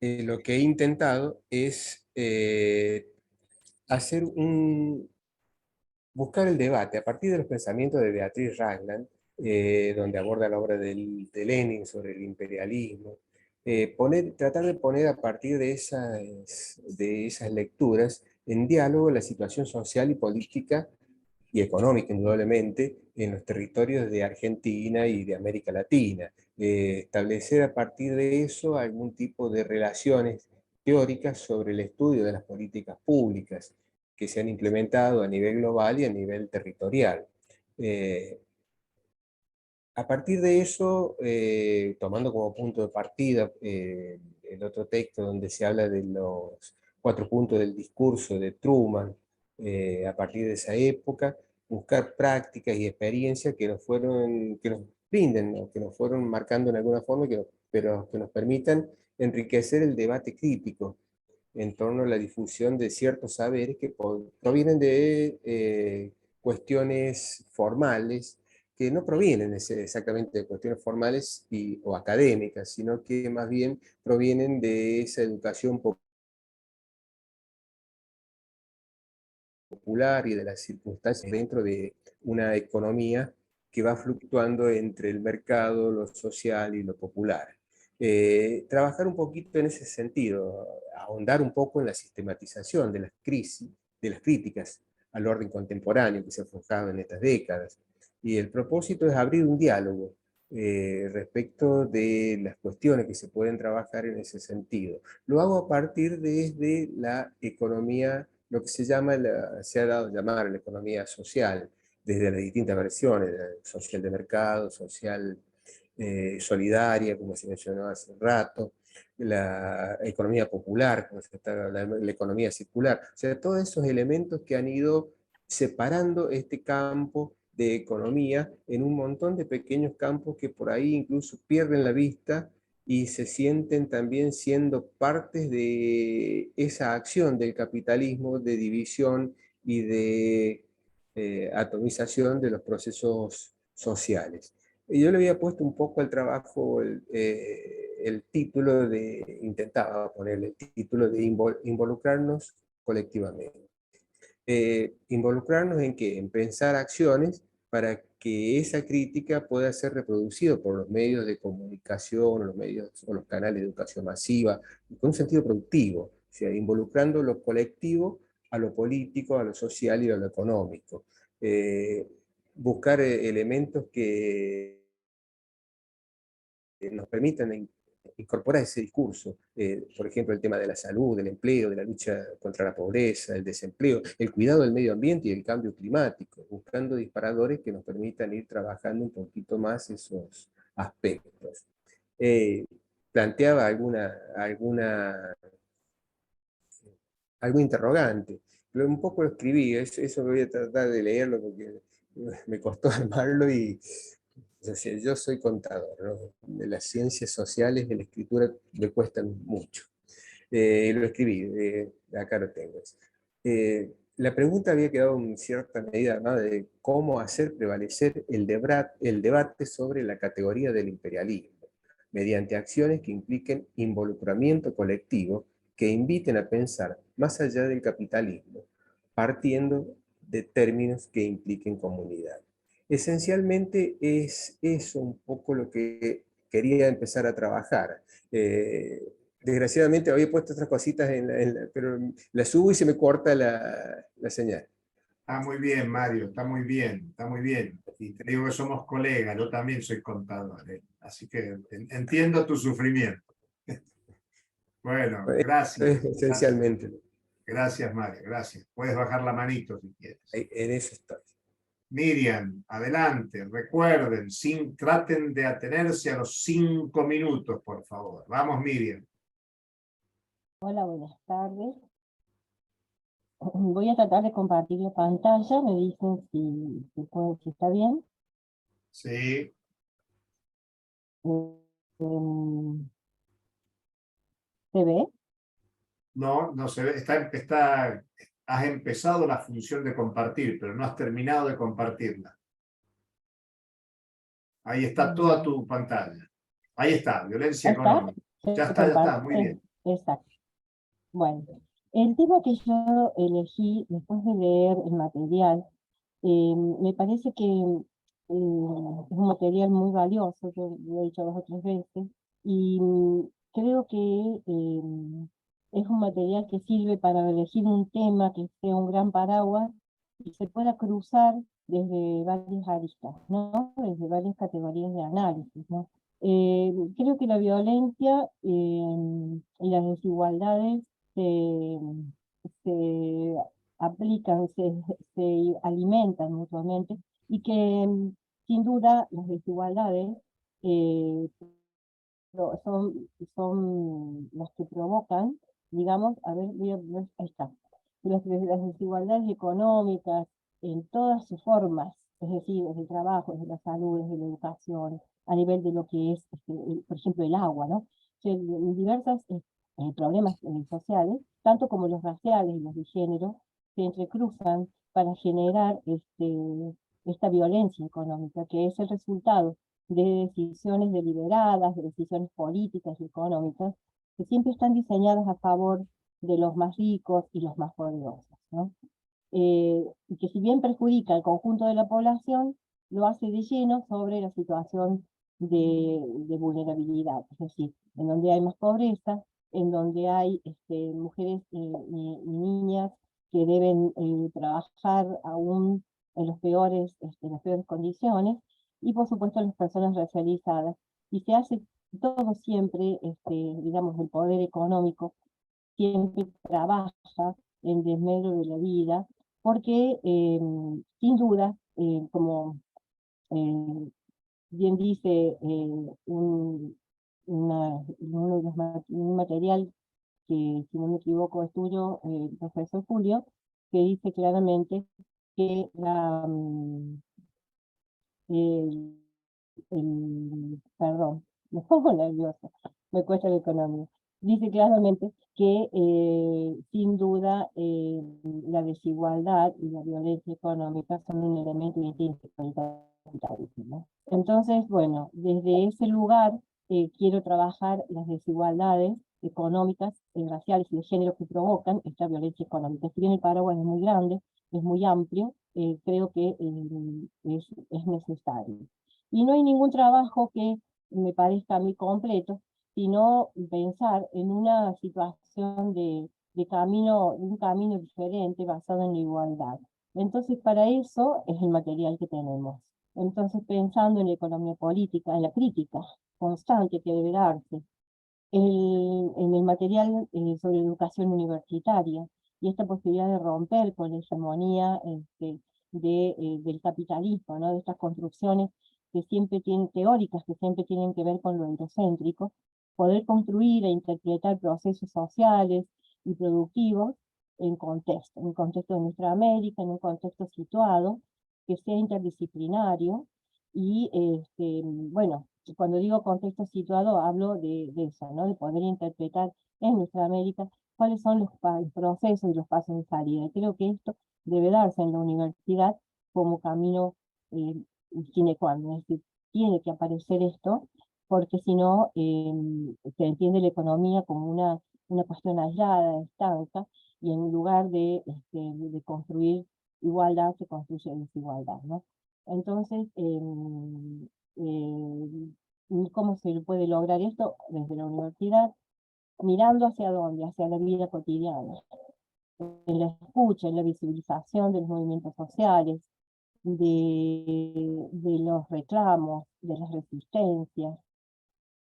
lo que he intentado es buscar el debate a partir de los pensamientos de Beatriz Ragland, donde aborda la obra de Lenin sobre el imperialismo, tratar de poner a partir de esas lecturas en diálogo la situación social y política y económica, indudablemente, en los territorios de Argentina y de América Latina. Establecer a partir de eso algún tipo de relaciones teóricas sobre el estudio de las políticas públicas que se han implementado a nivel global y a nivel territorial. A partir de eso, tomando como punto de partida el otro texto donde se habla de los 4 puntos del discurso de Truman, a partir de esa época, buscar prácticas y experiencias que nos brinden, ¿no? Que nos fueron marcando en alguna forma, pero que nos permitan enriquecer el debate crítico en torno a la difusión de ciertos saberes que provienen de cuestiones formales, que no provienen exactamente de cuestiones formales o académicas, sino que más bien provienen de esa educación popular y de las circunstancias dentro de una economía que va fluctuando entre el mercado, lo social y lo popular. Trabajar un poquito en ese sentido, ahondar un poco en la sistematización de las crisis, de las críticas al orden contemporáneo que se ha forjado en estas décadas. Y el propósito es abrir un diálogo respecto de las cuestiones que se pueden trabajar en ese sentido. Lo hago a partir desde la economía, lo que se ha dado a llamar la economía social, desde las distintas versiones, social de mercado, social solidaria, como se mencionó hace un rato, la economía popular, como se está hablando, la economía circular. O sea, todos esos elementos que han ido separando este campo de economía en un montón de pequeños campos que por ahí incluso pierden la vista y se sienten también siendo partes de esa acción del capitalismo de división y de atomización de los procesos sociales. Y yo le había puesto un poco al trabajo intentaba ponerle el título de involucrarnos colectivamente. Involucrarnos en qué, en pensar acciones para que esa crítica pueda ser reproducida por los medios de comunicación, los medios o los canales de educación masiva, con un sentido productivo, o sea, involucrando lo colectivo a lo político, a lo social y a lo económico. Buscar elementos que nos permitan incorporar ese discurso, por ejemplo, el tema de la salud, del empleo, de la lucha contra la pobreza, el desempleo, el cuidado del medio ambiente y el cambio climático, buscando disparadores que nos permitan ir trabajando un poquito más esos aspectos. Planteaba algo interrogante, pero un poco lo escribí, eso voy a tratar de leerlo porque me costó armarlo y o sea, yo soy contador, ¿no? De las ciencias sociales, de la escritura me cuestan mucho. Lo escribí, acá lo tengo. La pregunta había quedado en cierta medida, ¿no?, de cómo hacer prevalecer el debate sobre la categoría del imperialismo, mediante acciones que impliquen involucramiento colectivo, que inviten a pensar más allá del capitalismo, partiendo de términos que impliquen comunidad. Esencialmente es eso un poco lo que quería empezar a trabajar. Desgraciadamente había puesto otras cositas, pero la subo y se me corta la señal. Está muy bien, Mario, está muy bien, está muy bien. Y te digo que somos colegas, yo también soy contador, así que entiendo tu sufrimiento. Bueno, gracias. Esencialmente. Gracias, Mario, gracias. Puedes bajar la manito si quieres. En eso estoy. Miriam, adelante. Recuerden, traten de atenerse a los 5 minutos, por favor. Vamos, Miriam. Hola, buenas tardes. Voy a tratar de compartir la pantalla, me dicen si está bien. Sí. ¿Se ve? No, no se ve. Has empezado la función de compartir, pero no has terminado de compartirla. Ahí está toda tu pantalla. Ahí está, violencia económica. Ya está, muy bien. Exacto. Bueno, el tema que yo elegí después de leer el material, me parece que es un material muy valioso, yo lo he dicho 2 o 3 veces, y creo que es un material que sirve para elegir un tema que sea un gran paraguas y se pueda cruzar desde varias aristas, ¿no? Desde varias categorías de análisis, ¿no? Creo que la violencia y las desigualdades se aplican, se alimentan mutuamente y que sin duda las desigualdades son las que provocan, digamos, a ver, ahí está, las desigualdades económicas en todas sus formas, es decir, desde el trabajo, desde la salud, desde la educación, a nivel de lo que es, por ejemplo, el agua, ¿no? O sea, diversos problemas sociales, tanto como los raciales y los de género, se entrecruzan para generar esta violencia económica, que es el resultado de decisiones deliberadas, de decisiones políticas y económicas, que siempre están diseñadas a favor de los más ricos y los más poderosos, ¿no? Y que si bien perjudica al conjunto de la población, lo hace de lleno sobre la situación de vulnerabilidad, es decir, en donde hay más pobreza, en donde hay mujeres y niñas que deben trabajar aún en las peores condiciones, y por supuesto las personas racializadas. Y se hace todo siempre, digamos, el poder económico siempre trabaja en desmedro de la vida, porque sin duda, como bien dice un material que, si no me equivoco, es tuyo, el profesor Julio, que dice claramente que perdón, me pongo nerviosa, me cuesta la economía. Dice claramente que sin duda la desigualdad y la violencia económica son un elemento intrínseco del capitalismo. Entonces, bueno, desde ese lugar quiero trabajar las desigualdades económicas, raciales y de género que provocan esta violencia económica. Si bien el paraguas es muy grande, es muy amplio, creo que es necesario. Y no hay ningún trabajo que me parezca a mí completo, sino pensar en una situación de un camino diferente basado en la igualdad. Entonces, para eso es el material que tenemos. Entonces, pensando en la economía política, en la crítica constante que debe darse, en el material sobre educación universitaria, y esta posibilidad de romper con la hegemonía del capitalismo, ¿no? De estas construcciones que siempre tienen, teóricas que siempre tienen que ver con lo eurocéntrico, poder construir e interpretar procesos sociales y productivos en un contexto de nuestra América, en un contexto situado, que sea interdisciplinario, y bueno, cuando digo contexto situado hablo de eso, ¿no? De poder interpretar en nuestra América cuáles son los procesos y los pasos de salida. Y creo que esto debe darse en la universidad como camino sine qua non, es decir, tiene que aparecer esto, porque si no se entiende la economía como una cuestión aislada, estanca, y en lugar de construir igualdad, se construye desigualdad, ¿no? Entonces, ¿cómo se puede lograr esto? Desde la universidad, mirando hacia dónde, hacia la vida cotidiana, en la escucha, en la visibilización de los movimientos sociales, de los reclamos, de las resistencias,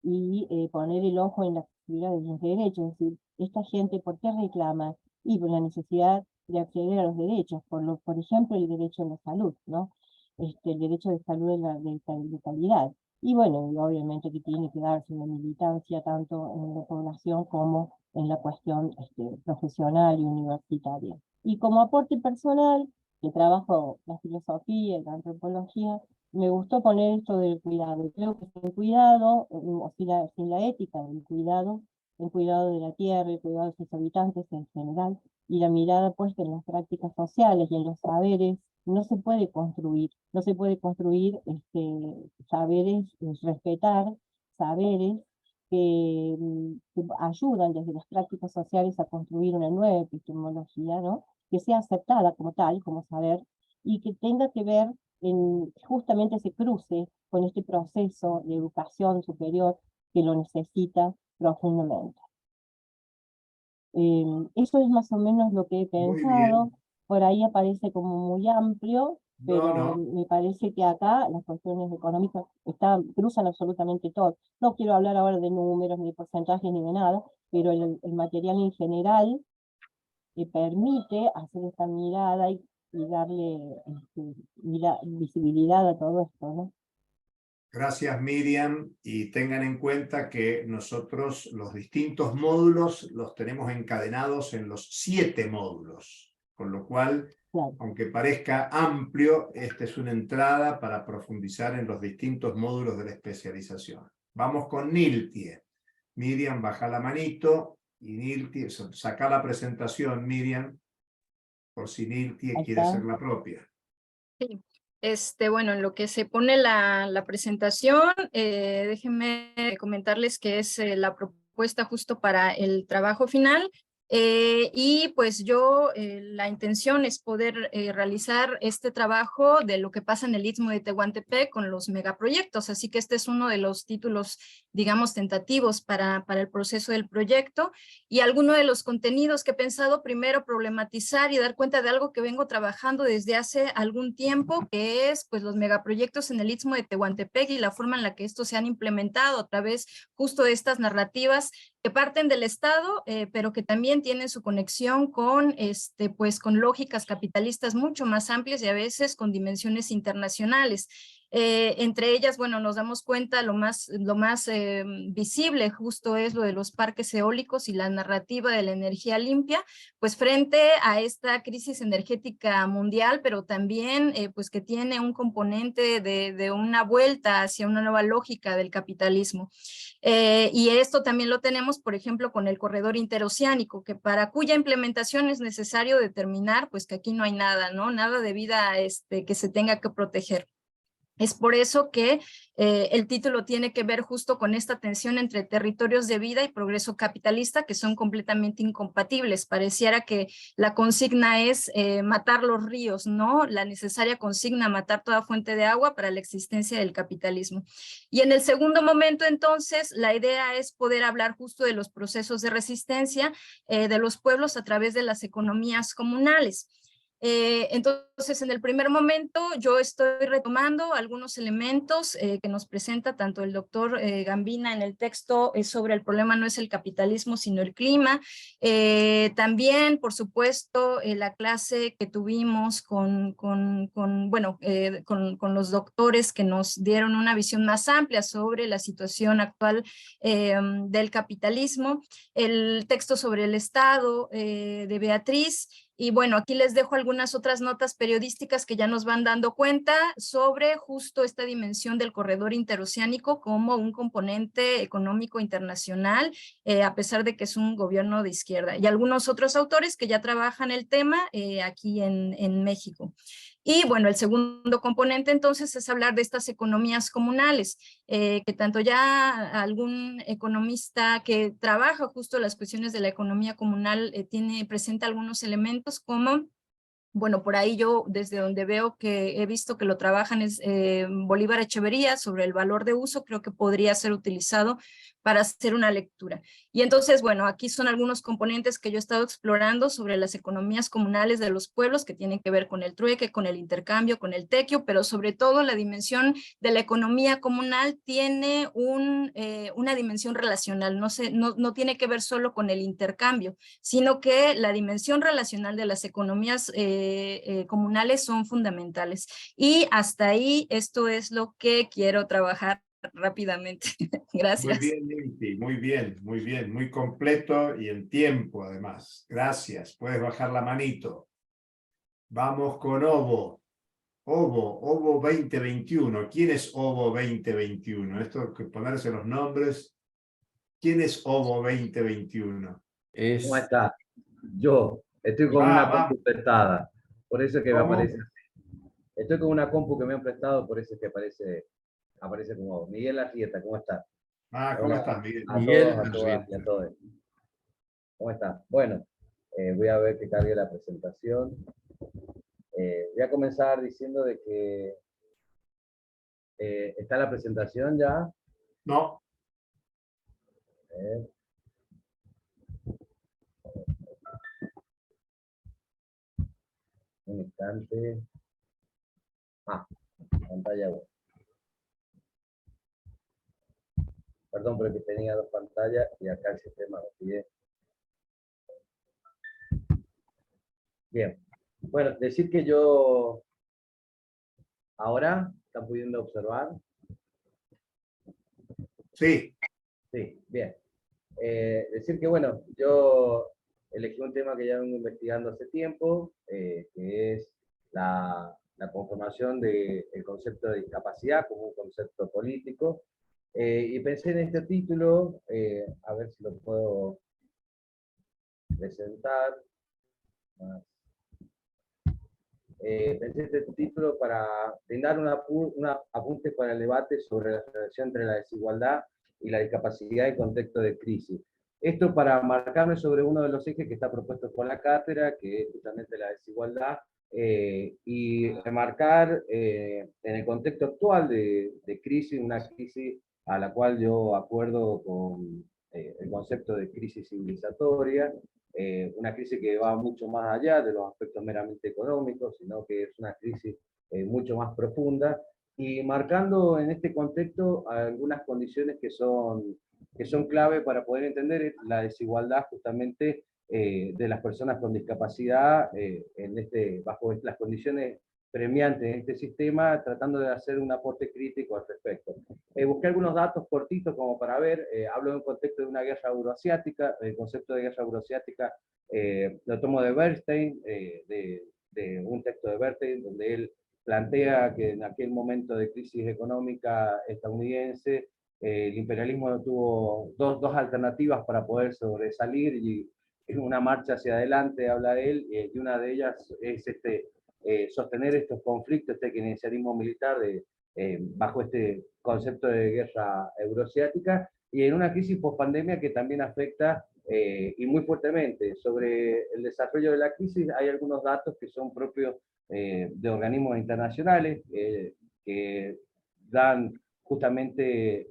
y poner el ojo en la accesibilidad de los derechos, es decir, esta gente, ¿por qué reclama? Y por la necesidad de acceder a los derechos, por ejemplo, el derecho a la salud, ¿no? El derecho de salud de calidad. Y bueno, obviamente que tiene que darse una militancia tanto en la población como en la cuestión profesional y universitaria. Y como aporte personal, que trabajo la filosofía y la antropología, me gustó poner esto del cuidado. Creo que sin cuidado, o sin la ética del cuidado, el cuidado de la tierra, el cuidado de sus habitantes en general, y la mirada puesta en las prácticas sociales y en los saberes, no se puede construir. No se puede construir saberes, respetar saberes que ayudan desde las prácticas sociales a construir una nueva epistemología, ¿no? Que sea aceptada como tal, como saber, y que tenga que ver justamente se cruce con este proceso de educación superior que lo necesita profundamente. Eso es más o menos lo que he pensado. Por ahí aparece como muy amplio, pero me parece que acá las cuestiones económicas cruzan absolutamente todo. No quiero hablar ahora de números, ni de porcentajes, ni de nada, pero el material en general permite hacer esta mirada y darle visibilidad a todo esto, ¿no? Gracias, Miriam, y tengan en cuenta que nosotros los distintos módulos los tenemos encadenados en los 7 módulos, con lo cual, claro, aunque parezca amplio, esta es una entrada para profundizar en los distintos módulos de la especialización. Vamos con Niltie. Miriam, baja la manito, y Niltie, saca la presentación, Miriam, por si Niltie quiere hacer la propia. Sí. Bueno, en lo que se pone la presentación, déjenme comentarles que es la propuesta justo para el trabajo final. Y pues yo, la intención es poder realizar este trabajo de lo que pasa en el Istmo de Tehuantepec con los megaproyectos, así que este es uno de los títulos, digamos, tentativos para el proceso del proyecto, y alguno de los contenidos que he pensado primero problematizar y dar cuenta de algo que vengo trabajando desde hace algún tiempo, que es pues los megaproyectos en el Istmo de Tehuantepec y la forma en la que estos se han implementado a través justo de estas narrativas que parten del Estado, pero que también tienen su conexión con, pues, con lógicas capitalistas mucho más amplias y a veces con dimensiones internacionales. Entre ellas, bueno, nos damos cuenta lo más visible justo es lo de los parques eólicos y la narrativa de la energía limpia, pues frente a esta crisis energética mundial, pero también pues que tiene un componente de una vuelta hacia una nueva lógica del capitalismo. Y esto también lo tenemos, por ejemplo, con el corredor interoceánico, que para cuya implementación es necesario determinar pues que aquí no hay nada, ¿no? Nada de vida que se tenga que proteger. Es por eso que el título tiene que ver justo con esta tensión entre territorios de vida y progreso capitalista, que son completamente incompatibles. Pareciera que la consigna es matar los ríos, ¿no? La necesaria consigna, matar toda fuente de agua para la existencia del capitalismo. Y en el segundo momento, entonces, la idea es poder hablar justo de los procesos de resistencia de los pueblos a través de las economías comunales. Entonces, en el primer momento yo estoy retomando algunos elementos que nos presenta tanto el doctor Gambina en el texto sobre el problema no es el capitalismo sino el clima. También, por supuesto, la clase que tuvimos con los doctores que nos dieron una visión más amplia sobre la situación actual del capitalismo, el texto sobre el Estado de Beatriz. Y bueno, aquí les dejo algunas otras notas periodísticas que ya nos van dando cuenta sobre justo esta dimensión del corredor interoceánico como un componente económico internacional, a pesar de que es un gobierno de izquierda. Y algunos otros autores que ya trabajan el tema aquí en México. Y bueno, el segundo componente entonces es hablar de estas economías comunales, que tanto ya algún economista que trabaja justo las cuestiones de la economía comunal presenta algunos elementos como, bueno, por ahí yo desde donde veo que he visto que lo trabajan es Bolívar Echeverría sobre el valor de uso, creo que podría ser utilizado para hacer una lectura. Y entonces, bueno, aquí son algunos componentes que yo he estado explorando sobre las economías comunales de los pueblos que tienen que ver con el trueque, con el intercambio, con el tequio, pero sobre todo la dimensión de la economía comunal tiene una dimensión relacional, no tiene que ver solo con el intercambio, sino que la dimensión relacional de las economías comunales son fundamentales. Y hasta ahí esto es lo que quiero trabajar rápidamente. Gracias. Muy bien, Inti, muy bien, muy completo y en tiempo además. Gracias, puedes bajar la manito. Vamos con Ovo. Ovo 2021. ¿Quién es Ovo 2021? Esto hay que ponerse los nombres. ¿Quién es Ovo 2021? ¿Cómo está? Yo estoy con una compu prestada, por eso que me aparece así. Estoy con una compu que me han prestado, por eso que aparece como Miguel Arrieta. ¿Cómo está? ¿Cómo estás, Miguel? A todas y a todos. ¿Cómo está? Bueno, voy a ver que cargue la presentación. Voy a comenzar diciendo de que ¿está la presentación ya? No. Un instante. Pantalla 1. Perdón, pero que tenía dos pantallas y acá el sistema me pide. Bien. Bueno, decir que yo ahora están pudiendo observar. Sí. Sí, bien. Decir que bueno, yo elegí un tema que ya vengo investigando hace tiempo, que es la conformación del concepto de discapacidad como un concepto político, y pensé en este título, a ver si lo puedo presentar. Pensé este título para brindar un apunte para el debate sobre la relación entre la desigualdad y la discapacidad en contexto de crisis. Esto para marcarme sobre uno de los ejes que está propuesto por la cátedra, que es justamente la desigualdad, y remarcar en el contexto actual de crisis, una crisis a la cual yo acuerdo con el concepto de crisis civilizatoria, una crisis que va mucho más allá de los aspectos meramente económicos, sino que es una crisis mucho más profunda, y marcando en este contexto algunas condiciones que son clave para poder entender la desigualdad justamente de las personas con discapacidad bajo las condiciones premiantes en este sistema, tratando de hacer un aporte crítico al respecto. Busqué algunos datos cortitos como para ver, hablo en un contexto de una guerra euroasiática, el concepto de guerra euroasiática lo tomo de Bernstein, de un texto de Bernstein, donde él plantea que en aquel momento de crisis económica estadounidense, el imperialismo tuvo dos alternativas para poder sobresalir, y en una marcha hacia adelante habla él, y una de ellas es sostener estos conflictos, este keynesianismo militar bajo este concepto de guerra euroasiática, y en una crisis post-pandemia que también afecta y muy fuertemente. Sobre el desarrollo de la crisis hay algunos datos que son propios de organismos internacionales que dan justamente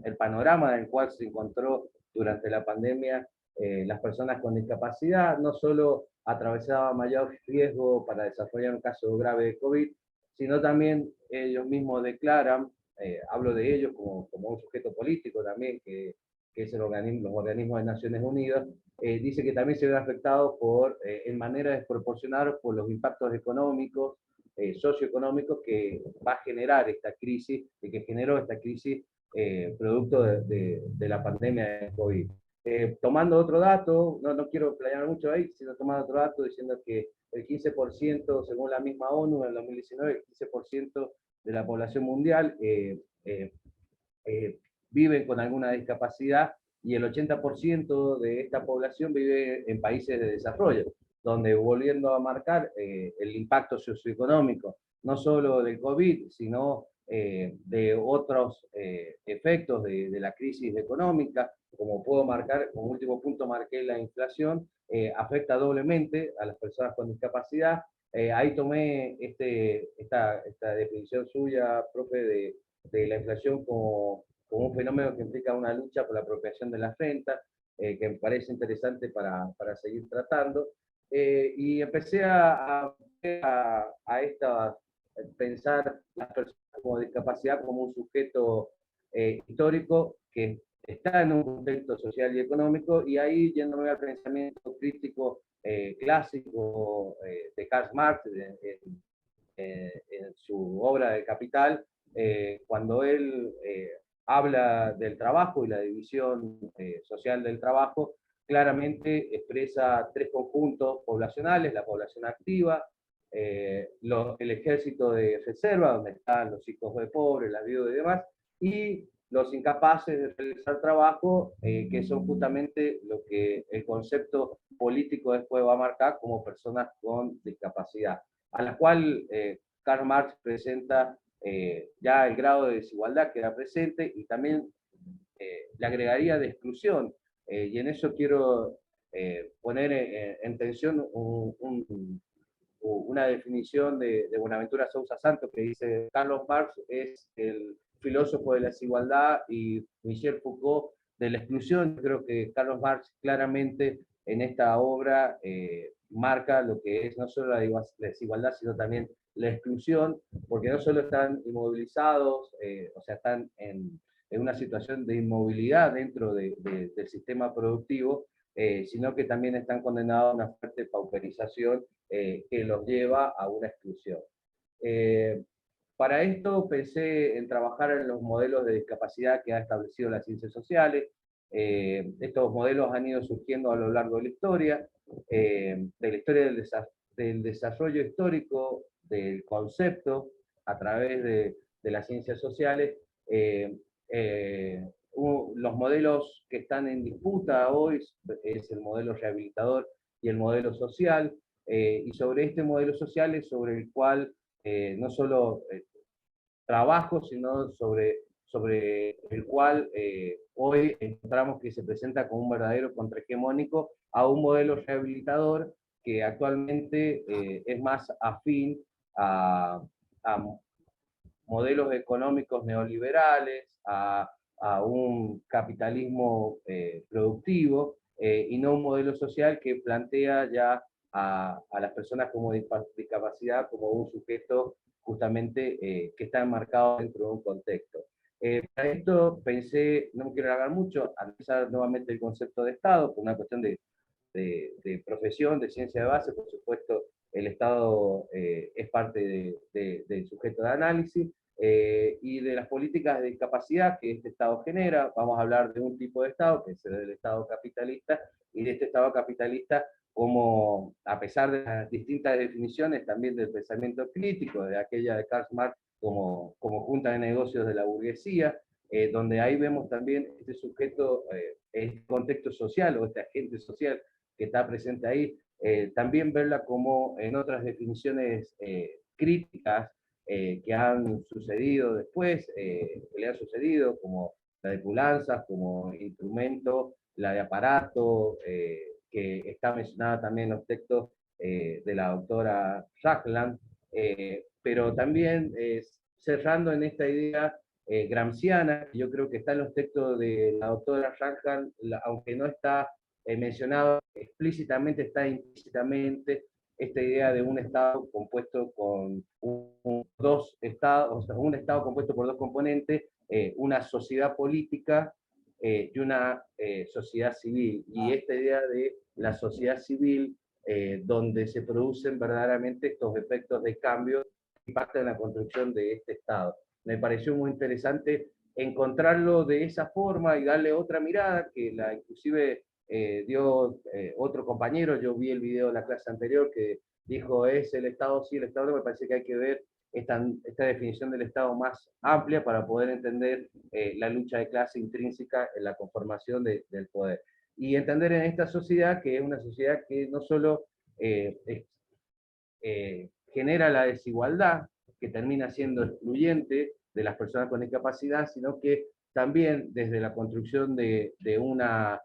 el panorama en el cual se encontró durante la pandemia las personas con discapacidad. No solo atravesaban mayor riesgo para desarrollar un caso grave de COVID, sino también ellos mismos declaran, hablo de ellos como un sujeto político también, que es los organismos de Naciones Unidas, dice que también se ven afectados en manera desproporcionada por los impactos económicos, socioeconómicos que va a generar esta crisis, y que generó esta crisis producto de la pandemia de COVID. Tomando otro dato, no quiero planear mucho ahí, sino tomando otro dato diciendo que el 15%, según la misma ONU, en el 2019, el 15% de la población mundial viven con alguna discapacidad, y el 80% de esta población vive en países de desarrollo, donde, volviendo a marcar el impacto socioeconómico, no solo del COVID, sino de otros efectos de la crisis económica, como puedo marcar, como último punto marqué la inflación, afecta doblemente a las personas con discapacidad. Ahí tomé esta definición suya, profe, de la inflación como un fenómeno que implica una lucha por la apropiación de las rentas, que me parece interesante para seguir tratando. Y empecé a pensar las personas con discapacidad como un sujeto histórico que está en un contexto social y económico, y ahí, yéndome al pensamiento crítico clásico de Karl Marx en su obra de Capital, cuando él habla del trabajo y la división social del trabajo, claramente expresa tres conjuntos poblacionales: la población activa, el ejército de reserva, donde están los hijos de pobres, las viudas y demás, y los incapaces de realizar trabajo, que son justamente lo que el concepto político después va a marcar como personas con discapacidad, a la cual Karl Marx presenta ya el grado de desigualdad que era presente, y también le agregaría de exclusión, y en eso quiero poner en tensión una definición de Buenaventura Sousa Santos, que dice: Carlos Marx es el filósofo de la desigualdad y Michel Foucault de la exclusión. Creo que Carlos Marx claramente en esta obra marca lo que es no solo la desigualdad, sino también la exclusión, porque no solo están inmovilizados, o sea, están en una situación de inmovilidad dentro del sistema productivo, sino que también están condenados a una fuerte pauperización que los lleva a una exclusión. Para esto pensé en trabajar en los modelos de discapacidad que ha establecido las ciencias sociales. Estos modelos han ido surgiendo a lo largo de la historia del desarrollo histórico del concepto a través de las ciencias sociales. Los modelos que están en disputa hoy es el modelo rehabilitador y el modelo social, y sobre este modelo social es sobre el cual no solo trabajo, sino sobre el cual hoy encontramos que se presenta como un verdadero contrahegemónico a un modelo rehabilitador que actualmente es más afín a modelos económicos neoliberales, a un capitalismo productivo, y no un modelo social que plantea ya a las personas con discapacidad como un sujeto justamente que está enmarcado dentro de un contexto. Para esto pensé, no me quiero alargar mucho, analizar nuevamente el concepto de Estado, por una cuestión de profesión, de ciencia de base. Por supuesto, el Estado es parte del sujeto de análisis, y de las políticas de discapacidad que este Estado genera. Vamos a hablar de un tipo de Estado, que es el del Estado capitalista, y de este Estado capitalista como, a pesar de las distintas definiciones también del pensamiento crítico, de aquella de Karl Marx como junta de negocios de la burguesía, donde ahí vemos también este sujeto, este contexto social o este agente social que está presente ahí, también verla como en otras definiciones críticas que han sucedido después, que le han sucedido, como la de pulanzas, como instrumento, la de aparato, que está mencionada también en los textos de la doctora Jacqueline, pero también cerrando en esta idea gramsciana, que yo creo que está en los textos de la doctora Jacqueline, aunque no está mencionado explícitamente, está implícitamente esta idea de un Estado compuesto con dos estados, o sea, un Estado compuesto por dos componentes, una sociedad política y una sociedad civil. Y esta idea de la sociedad civil, donde se producen verdaderamente estos efectos de cambio que impactan en la construcción de este Estado. Me pareció muy interesante encontrarlo de esa forma y darle otra mirada, que inclusive dio otro compañero. Yo vi el video de la clase anterior que dijo, ¿es el Estado sí, el Estado no? Me parece que hay que ver esta definición del Estado más amplia para poder entender la lucha de clase intrínseca en la conformación del poder. Y entender en esta sociedad, que es una sociedad que no solo genera la desigualdad, que termina siendo excluyente de las personas con discapacidad, sino que también desde la construcción de una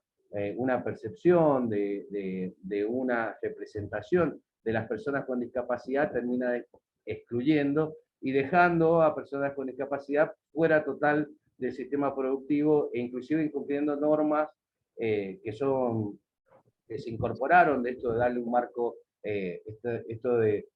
percepción, de una representación de las personas con discapacidad, termina excluyendo y dejando a personas con discapacidad fuera total del sistema productivo, e inclusive incumpliendo normas que se incorporaron, de esto de darle un marco, esto de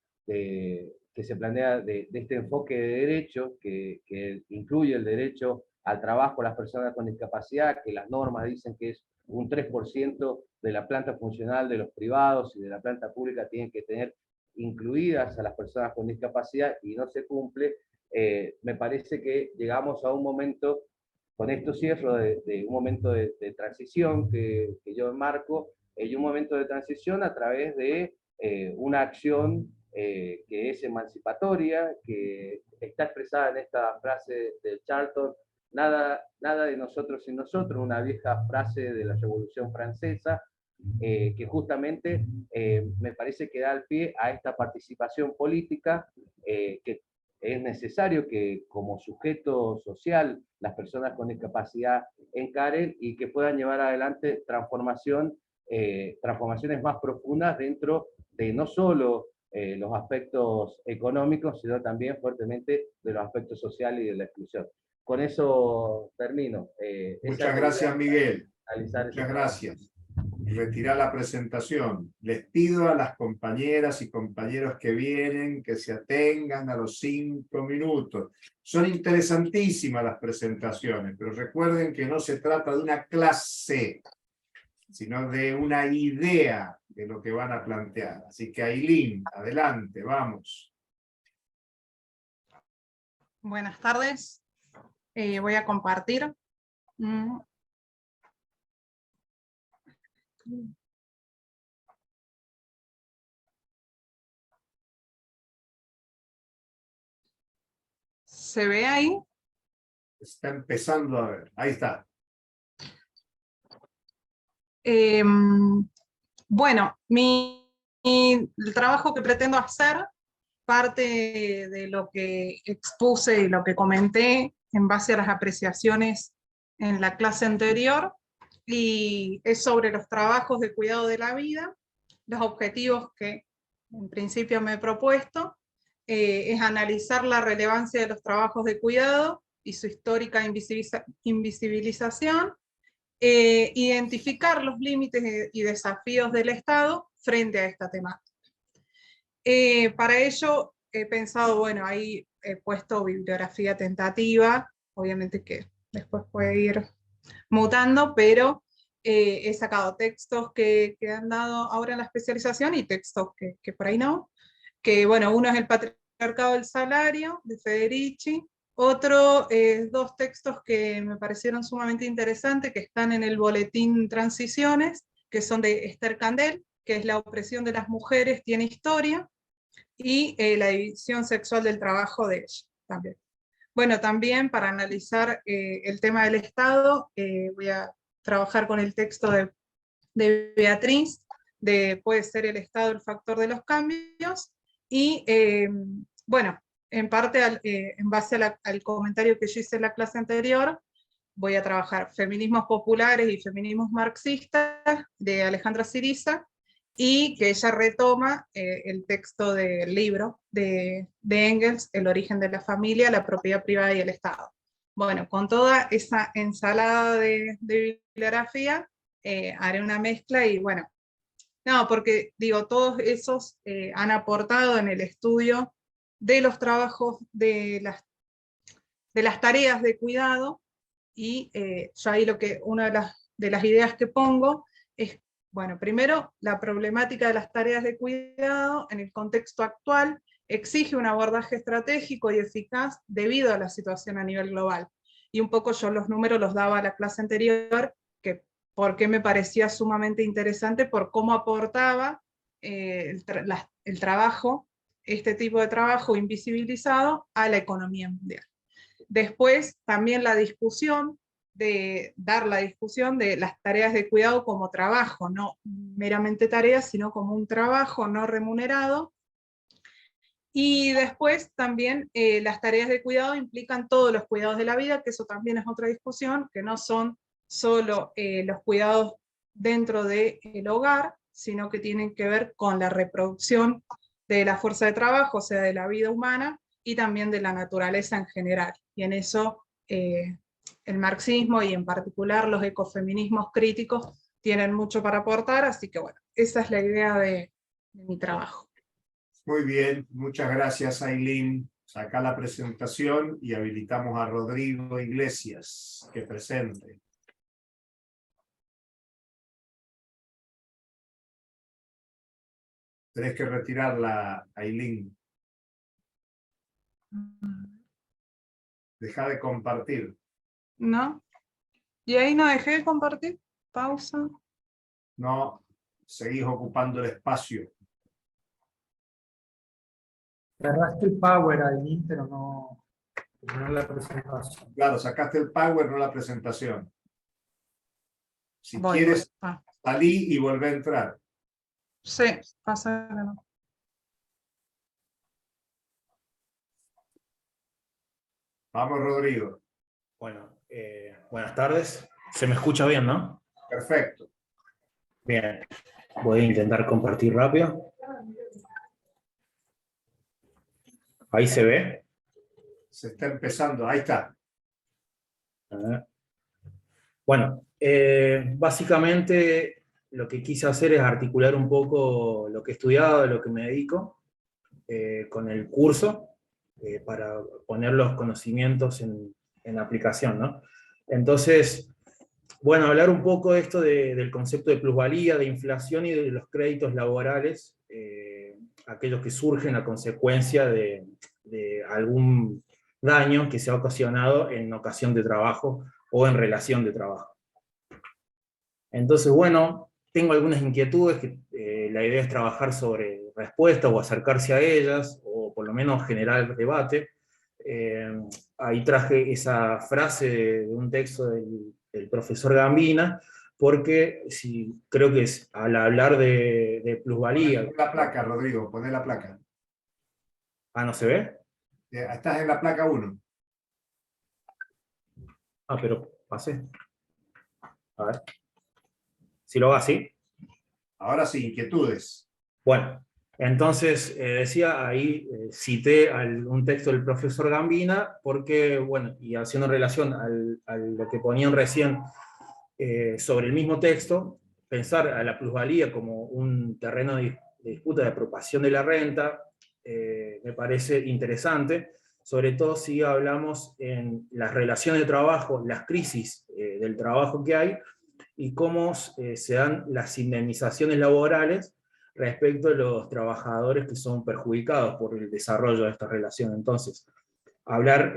que se plantea de este enfoque de derecho, que incluye el derecho al trabajo a las personas con discapacidad, que las normas dicen que es un 3% de la planta funcional de los privados y de la planta pública tienen que tener incluidas a las personas con discapacidad, y no se cumple. Me parece que llegamos a un momento, con esto cierro, de un momento de transición que yo enmarco, y un momento de transición a través de una acción que es emancipatoria, que está expresada en esta frase de Charlton, nada de nosotros sin nosotros, una vieja frase de la Revolución Francesa, que justamente me parece que da el pie a esta participación política, que es necesario que como sujeto social las personas con discapacidad encaren y que puedan llevar adelante transformaciones más profundas dentro de no solo los aspectos económicos, sino también fuertemente de los aspectos sociales y de la exclusión. Con eso termino. Muchas gracias, Miguel. Muchas gracias. Retirar la presentación. Les pido a las compañeras y compañeros que vienen que se atengan a los 5 minutos. Son interesantísimas las presentaciones, pero recuerden que no se trata de una clase, sino de una idea de lo que van a plantear. Así que Ailín, adelante, vamos. Buenas tardes. Voy a compartir. ¿Se ve ahí? Está empezando a ver. Ahí está. Bueno, el trabajo que pretendo hacer parte de lo que expuse y lo que comenté en base a las apreciaciones en la clase anterior, y es sobre los trabajos de cuidado de la vida. Los objetivos que en principio me he propuesto es analizar la relevancia de los trabajos de cuidado y su histórica invisibilización, identificar los límites y desafíos del Estado frente a esta temática. Para ello he pensado, bueno, ahí he puesto bibliografía tentativa, obviamente que después puede ir mutando, pero he sacado textos que han dado ahora en la especialización y textos que por ahí no, que bueno, uno es El patriarcado del salario, de Federici, otro es 2 textos que me parecieron sumamente interesantes, que están en el boletín Transiciones, que son de Esther Candel, que es La opresión de las mujeres tiene historia, y la división sexual del trabajo de ella también. Bueno, también para analizar el tema del Estado, voy a trabajar con el texto de Beatriz, de Puede ser el Estado el factor de los cambios, y bueno, en parte, en base al comentario que yo hice en la clase anterior, voy a trabajar feminismos populares y feminismos marxistas de Alejandra Syriza, y que ella retoma el texto del libro de Engels, El origen de la familia, la propiedad privada y el Estado. Bueno, con toda esa ensalada de bibliografía, haré una mezcla y bueno, no, porque digo, todos esos han aportado en el estudio de los trabajos de las tareas de cuidado, y yo ahí una de las ideas que pongo es, bueno, primero, la problemática de las tareas de cuidado en el contexto actual exige un abordaje estratégico y eficaz debido a la situación a nivel global. Y un poco yo los números los daba a la clase anterior, que porque me parecía sumamente interesante por cómo aportaba el trabajo, este tipo de trabajo invisibilizado, a la economía mundial. Después también la discusión de las tareas de cuidado como trabajo, no meramente tareas, sino como un trabajo no remunerado. Y después también las tareas de cuidado implican todos los cuidados de la vida, que eso también es otra discusión, que no son solo los cuidados dentro del hogar, sino que tienen que ver con la reproducción de la fuerza de trabajo, o sea, de la vida humana, y también de la naturaleza en general. Y en eso el marxismo y en particular los ecofeminismos críticos tienen mucho para aportar, así que bueno, esa es la idea de mi trabajo. Muy bien, muchas gracias, Ailín. Saca la presentación y habilitamos a Rodrigo Iglesias, que presente. Tenés que retirarla, Ailín. Deja de compartir. ¿No? ¿Y ahí no dejé de compartir? Pausa. No, seguís ocupando el espacio. Cerraste el power ahí, pero no la presentación. Claro, sacaste el power, no la presentación. Si quieres, salí y volvé a entrar. Sí, pasa que no. Vamos, Rodrigo. Bueno, buenas tardes. ¿Se me escucha bien, no? Perfecto. Bien. Voy a intentar compartir rápido. ¿Ahí se ve? Se está empezando, ahí está. Bueno, básicamente lo que quise hacer es articular un poco lo que he estudiado, a lo que me dedico, con el curso, para poner los conocimientos en aplicación, ¿no? Entonces, bueno, hablar un poco de esto del concepto de plusvalía, de inflación y de los créditos laborales, aquellos que surgen a consecuencia de algún daño que se ha ocasionado en ocasión de trabajo o en relación de trabajo. Entonces, bueno, tengo algunas inquietudes que la idea es trabajar sobre respuestas o acercarse a ellas, o por lo menos generar debate. Ahí traje esa frase de un texto del profesor Gambina, porque creo que es al hablar de plusvalía... Poné la placa, Rodrigo, poné la placa. Ah, ¿no se ve? Estás en la placa 1. Ah, pero pasé. A ver. Si lo hago así. Ahora sí, inquietudes. Bueno, entonces decía, ahí cité un texto del profesor Gambina, porque, bueno, y haciendo relación a lo que ponían recién sobre el mismo texto, pensar a la plusvalía como un terreno de disputa de apropiación de la renta, me parece interesante, sobre todo si hablamos en las relaciones de trabajo, las crisis del trabajo que hay, y cómo se dan las indemnizaciones laborales respecto a los trabajadores que son perjudicados por el desarrollo de esta relación. Entonces, hablar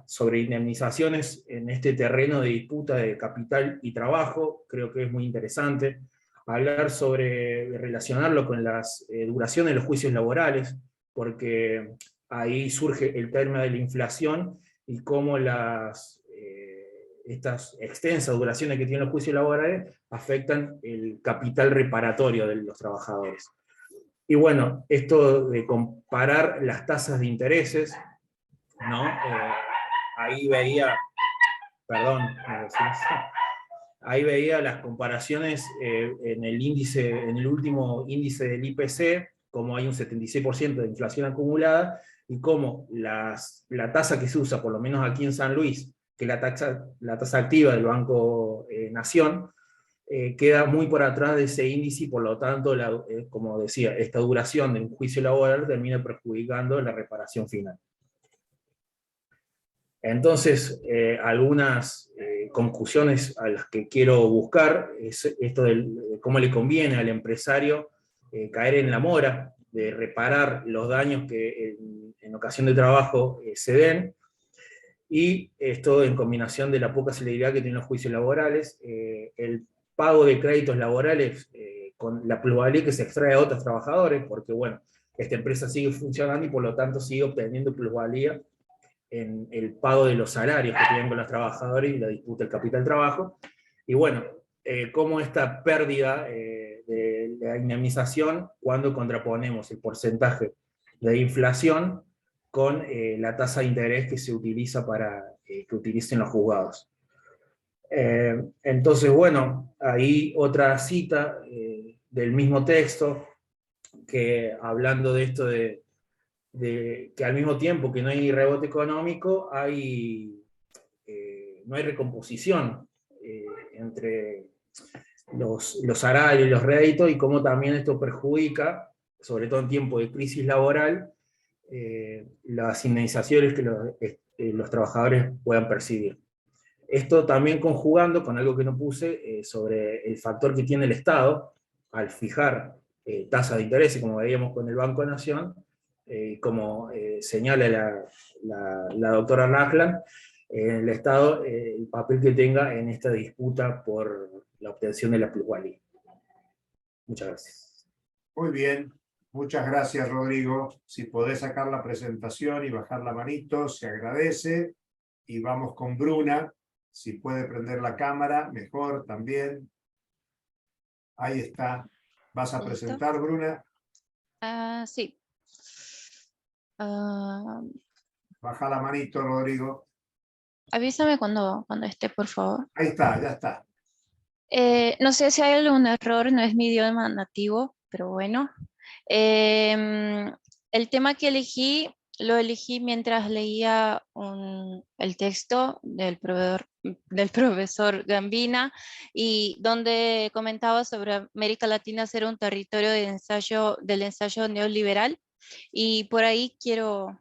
sobre indemnizaciones en este terreno de disputa de capital y trabajo, creo que es muy interesante. Hablar sobre relacionarlo con las duraciones de los juicios laborales, porque ahí surge el tema de la inflación y cómo estas extensas duraciones que tienen los juicios laborales afectan el capital reparatorio de los trabajadores. Y bueno, esto de comparar las tasas de intereses, ¿no? Ahí veía, perdón, ahí veía las comparaciones en el índice, en el último índice del IPC, como hay un 76% de inflación acumulada, y cómo la tasa que se usa, por lo menos aquí en San Luis, que es la tasa activa del Banco Nación, queda muy por atrás de ese índice, y por lo tanto, como decía, esta duración de un juicio laboral termina perjudicando la reparación final. Entonces, algunas conclusiones a las que quiero buscar es esto de cómo le conviene al empresario caer en la mora, de reparar los daños que en ocasión de trabajo se den, y esto en combinación de la poca celeridad que tienen los juicios laborales, el pago de créditos laborales con la plusvalía que se extrae a otros trabajadores, porque bueno, esta empresa sigue funcionando y por lo tanto sigue obteniendo plusvalía en el pago de los salarios que tienen con los trabajadores y la disputa del capital trabajo. Y bueno, cómo esta pérdida de la indemnización, cuando contraponemos el porcentaje de inflación con la tasa de interés que se utiliza para que utilicen los juzgados. Entonces, bueno, ahí otra cita del mismo texto, que hablando de esto de que al mismo tiempo que no hay rebote económico, no hay recomposición entre los salarios y los réditos, y cómo también esto perjudica, sobre todo en tiempo de crisis laboral, las indemnizaciones que los trabajadores puedan percibir. Esto también conjugando con algo que no puse sobre el factor que tiene el Estado al fijar tasas de interés, como veíamos con el Banco Nación, como señala la doctora Nachlan, el Estado, el papel que tenga en esta disputa por la obtención de la plusvalía. Muchas gracias. Muy bien, muchas gracias, Rodrigo. Si podés sacar la presentación y bajar la manito, se agradece. Y vamos con Bruna. Si puede prender la cámara, mejor también. Ahí está. ¿Vas a presentar, Bruna? Sí. Baja la manito, Rodrigo. Avísame cuando esté, por favor. Ahí está, ya está. No sé si hay algún error, no es mi idioma nativo, pero bueno. El tema que elegí, lo elegí mientras leía el texto del profesor Gambina, y donde comentaba sobre América Latina ser un territorio del ensayo neoliberal. Y por ahí quiero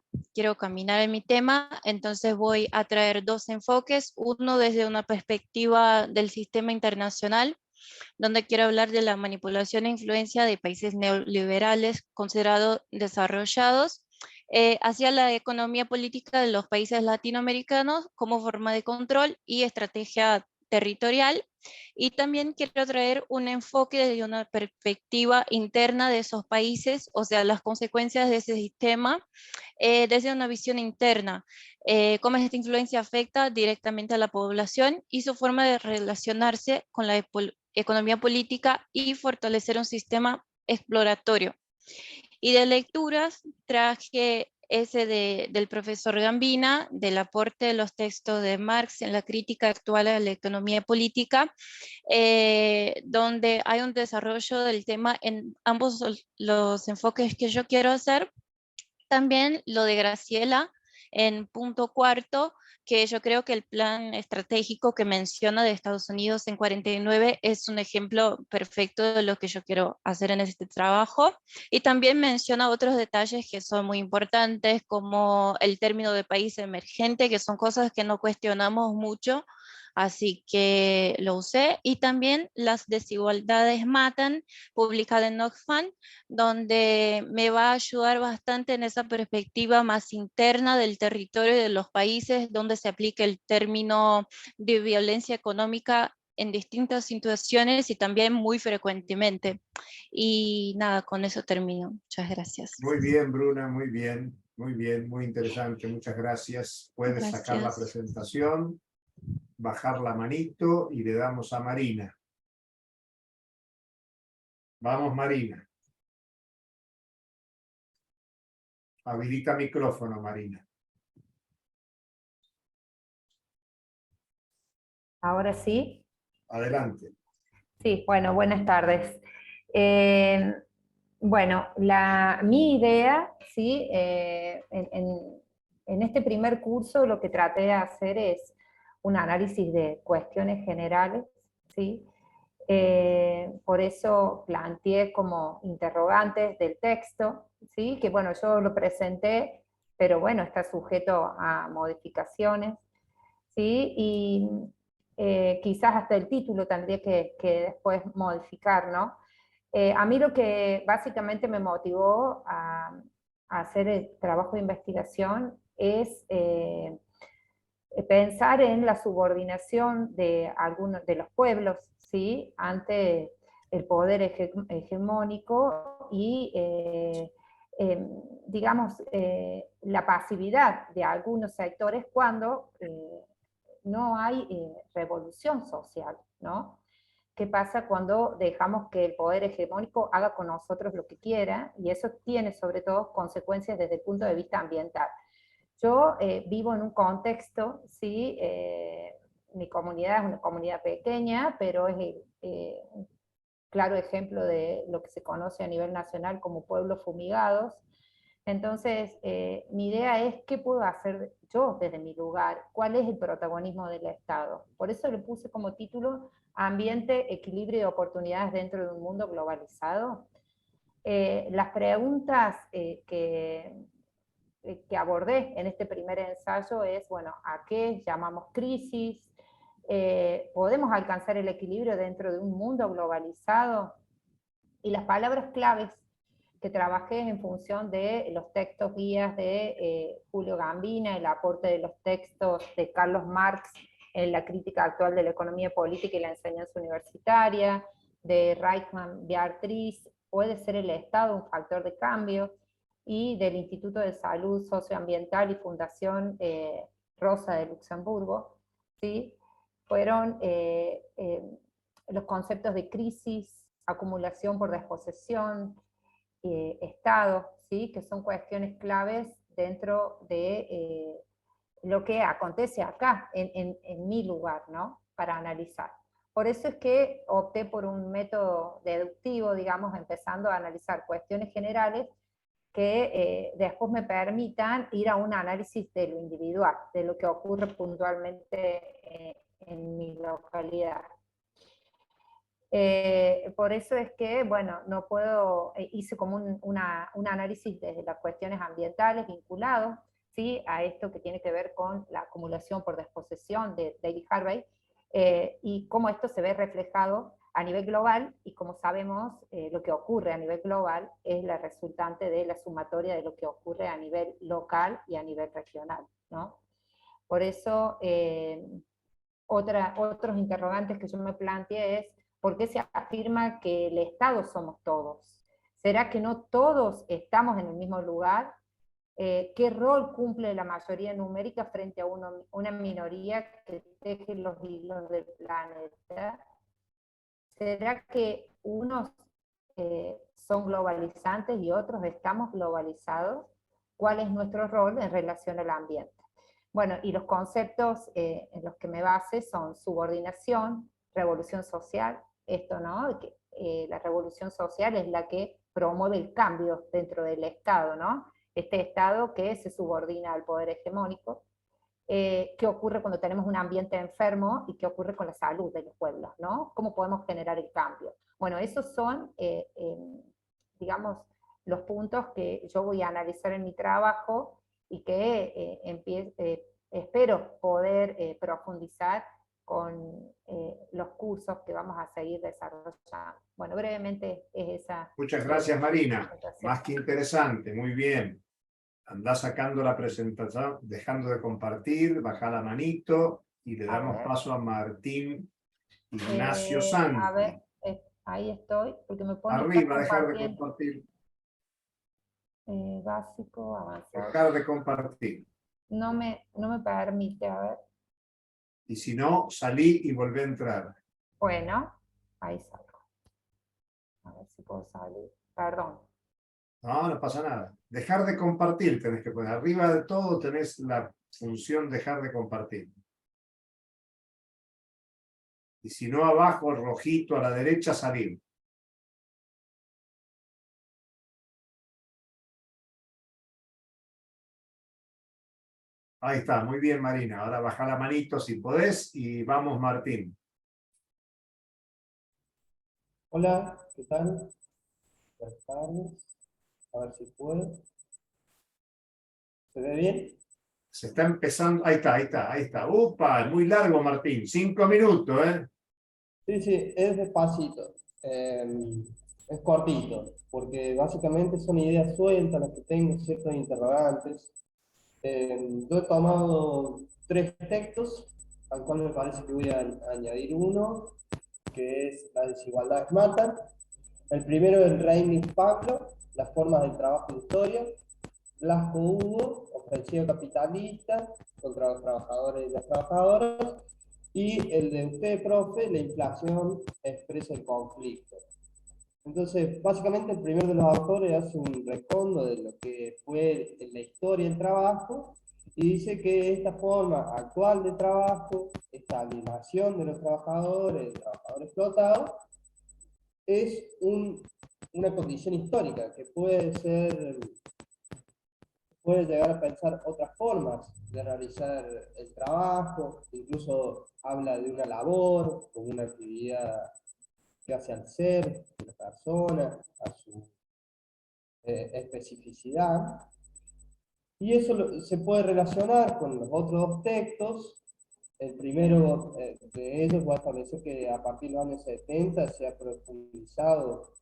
caminar en mi tema, entonces voy a traer dos enfoques, uno desde una perspectiva del sistema internacional, donde quiero hablar de la manipulación e influencia de países neoliberales considerados desarrollados hacia la economía política de los países latinoamericanos como forma de control y estrategia territorial. Y también quiero traer un enfoque desde una perspectiva interna de esos países, o sea, las consecuencias de ese sistema desde una visión interna, cómo esta influencia afecta directamente a la población y su forma de relacionarse con la economía política y fortalecer un sistema exploratorio. Y de lecturas traje ese del profesor Gambina, del aporte de los textos de Marx en la crítica actual a la economía política, donde hay un desarrollo del tema en ambos los enfoques que yo quiero hacer. También lo de Graciela en punto cuarto, que yo creo que el plan estratégico que menciona de Estados Unidos en 49 es un ejemplo perfecto de lo que yo quiero hacer en este trabajo. Y también menciona otros detalles que son muy importantes, como el término de país emergente, que son cosas que no cuestionamos mucho, así que lo usé. Y también Las desigualdades matan, publicada en Oxfam, donde me va a ayudar bastante en esa perspectiva más interna del territorio y de los países donde se aplica el término de violencia económica en distintas situaciones y también muy frecuentemente. Y nada, con eso termino. Muchas gracias. Muy bien, Bruna, muy bien. Muy bien, muy interesante. Muchas gracias. Puedes sacar la presentación, bajar la manito y le damos a Marina. Vamos, Marina. Habilita micrófono, Marina. Ahora sí. Adelante. Sí, bueno, buenas tardes. Bueno, mi idea, ¿sí? En este primer curso lo que traté de hacer es un análisis de cuestiones generales, ¿sí? Por eso planteé como interrogantes del texto, ¿sí? Que bueno, yo lo presenté, pero bueno, está sujeto a modificaciones, ¿sí? Y quizás hasta el título tendría que después modificar, ¿no? A mí lo que básicamente me motivó a hacer el trabajo de investigación es pensar en la subordinación de algunos de los pueblos, ¿sí? Ante el poder hegemónico y, digamos, la pasividad de algunos sectores cuando no hay revolución social, ¿no? ¿Qué pasa cuando dejamos que el poder hegemónico haga con nosotros lo que quiera? Y eso tiene sobre todo consecuencias desde el punto de vista ambiental. Yo vivo en un contexto, ¿sí? Mi comunidad es una comunidad pequeña, pero es un claro ejemplo de lo que se conoce a nivel nacional como pueblos fumigados. Entonces, mi idea es qué puedo hacer yo desde mi lugar, cuál es el protagonismo del Estado. Por eso le puse como título Ambiente, equilibrio y oportunidades dentro de un mundo globalizado. Las preguntas que abordé en este primer ensayo es, bueno, ¿a qué llamamos crisis? ¿Podemos alcanzar el equilibrio dentro de un mundo globalizado? Y las palabras claves que trabajé en función de los textos guías de Julio Gambina, el aporte de los textos de Carlos Marx en la crítica actual de la economía política y la enseñanza universitaria, de Reichmann Beatriz, puede ser el Estado un factor de cambio, y del Instituto de Salud Socioambiental y Fundación Rosa de Luxemburgo, ¿sí? Fueron los conceptos de crisis, acumulación por desposesión, Estado, ¿sí? Que son cuestiones claves dentro de lo que acontece acá, en mi lugar, ¿no? Para analizar. Por eso es que opté por un método deductivo, digamos, empezando a analizar cuestiones generales que después me permitan ir a un análisis de lo individual, de lo que ocurre puntualmente en mi localidad. Por eso es que, bueno, no puedo, hice como un análisis desde las cuestiones ambientales vinculados, ¿sí? A esto que tiene que ver con la acumulación por desposesión de David Harvey, y cómo esto se ve reflejado a nivel global, y como sabemos, lo que ocurre a nivel global es la resultante de la sumatoria de lo que ocurre a nivel local y a nivel regional, ¿no? Por eso, otros interrogantes que yo me planteé es, ¿por qué se afirma que el Estado somos todos? ¿Será que no todos estamos en el mismo lugar? ¿Qué rol cumple la mayoría numérica frente a una minoría que teje los hilos del planeta? ¿Será que unos son globalizantes y otros estamos globalizados? ¿Cuál es nuestro rol en relación al ambiente? Bueno, y los conceptos en los que me base son subordinación, revolución social, esto, ¿no? Que, la revolución social es la que promueve el cambio dentro del Estado, ¿no? Este Estado que se subordina al poder hegemónico. ¿Qué ocurre cuando tenemos un ambiente enfermo y qué ocurre con la salud de los pueblos, ¿no? ¿Cómo podemos generar el cambio? Bueno, esos son, digamos, los puntos que yo voy a analizar en mi trabajo y que espero poder profundizar con los cursos que vamos a seguir desarrollando. Bueno, brevemente es esa. Muchas gracias, Marina. Más que interesante, muy bien. Andá sacando la presentación, dejando de compartir, baja la manito y le damos paso a Martín Ignacio Santi. A ver, ahí estoy, porque me pone... Arriba, dejar de compartir. Básico, avanzado. Dejar de compartir. No me permite, a ver. Y si no, salí y volví a entrar. Bueno, ahí salgo. A ver si puedo salir. Perdón. No, no pasa nada. Dejar de compartir tenés que poner. Arriba de todo tenés la función dejar de compartir. Y si no, abajo, rojito a la derecha, salir. Ahí está, muy bien, Marina. Ahora baja la manito si podés y vamos, Martín. Hola, ¿qué tal? Buenas tardes. A ver si puedo. ¿Se ve bien? Se está empezando. Ahí está, ahí está, ahí está. ¡Upa! Muy largo, Martín. 5 minutos, ¿eh? Sí, sí, es despacito. Es cortito, porque básicamente son ideas sueltas las que tengo, ciertos interrogantes. Yo he tomado 3 textos, al cual me parece que voy a añadir uno, que es La desigualdad matan. El primero es Reinis Pablo, Las formas del trabajo en historia. Blasco Hugo, Ofensiva capitalista contra los trabajadores y las trabajadoras. Y el de usted, profe, La inflación expresa el conflicto. Entonces, básicamente el primero de los autores hace un recondo de lo que fue en la historia el trabajo y dice que esta forma actual de trabajo, esta alienación de los trabajadores, el trabajador explotado, es una condición histórica que puede llegar a pensar otras formas de realizar el trabajo, incluso habla de una labor, como una actividad que hace al ser de la persona, a su especificidad. Y eso se puede relacionar con los otros 2 textos. El primero de ellos va a establecer que a partir de los años 70 se ha profundizado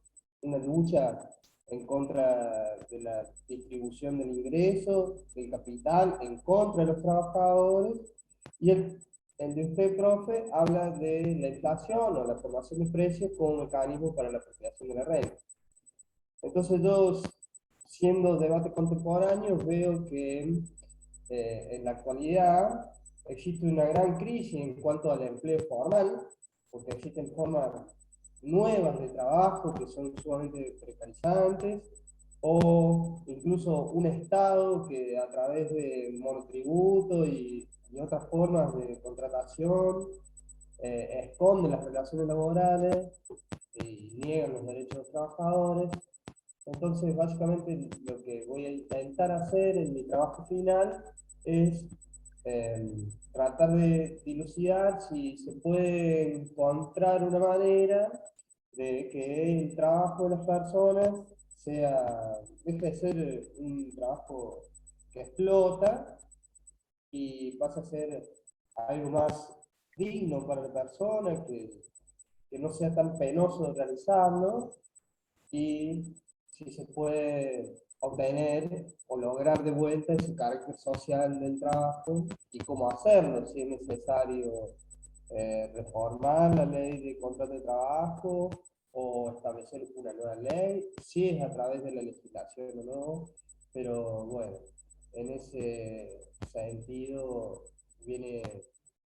una lucha en contra de la distribución del ingreso, del capital, en contra de los trabajadores. Y el de usted, profe, habla de la inflación o la formación de precios como un mecanismo para la apropiación de la renta. Entonces yo, siendo debate contemporáneo, veo que en la actualidad existe una gran crisis en cuanto al empleo formal, porque existen formas nuevas de trabajo que son sumamente precarizantes, o incluso un Estado que a través de monotributo y otras formas de contratación esconde las relaciones laborales y niegan los derechos de los trabajadores. Entonces, básicamente, lo que voy a intentar hacer en mi trabajo final es tratar de dilucidar si se puede encontrar una manera de que el trabajo de las personas deje de ser un trabajo que explota y pase a ser algo más digno para la persona, que no sea tan penoso de realizarlo, y si se puede obtener o lograr de vuelta ese carácter social del trabajo y cómo hacerlo, si es necesario reformar la ley de contrato de trabajo o establecer una nueva ley, si es a través de la legislación o no, pero bueno, en ese sentido viene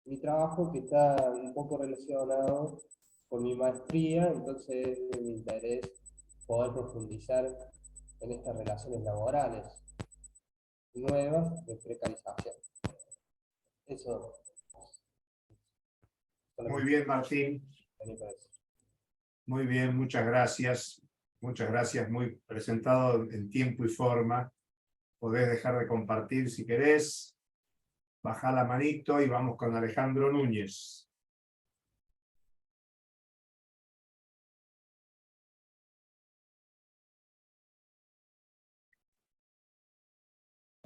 mi trabajo, que está un poco relacionado con mi maestría, entonces es de mi interés poder profundizar en estas relaciones laborales nuevas de precarización. Eso. Muy bien, Martín. Muy bien, muchas gracias. Muchas gracias, muy presentado en tiempo y forma. Podés dejar de compartir si querés. Bajá la manito y vamos con Alejandro Núñez.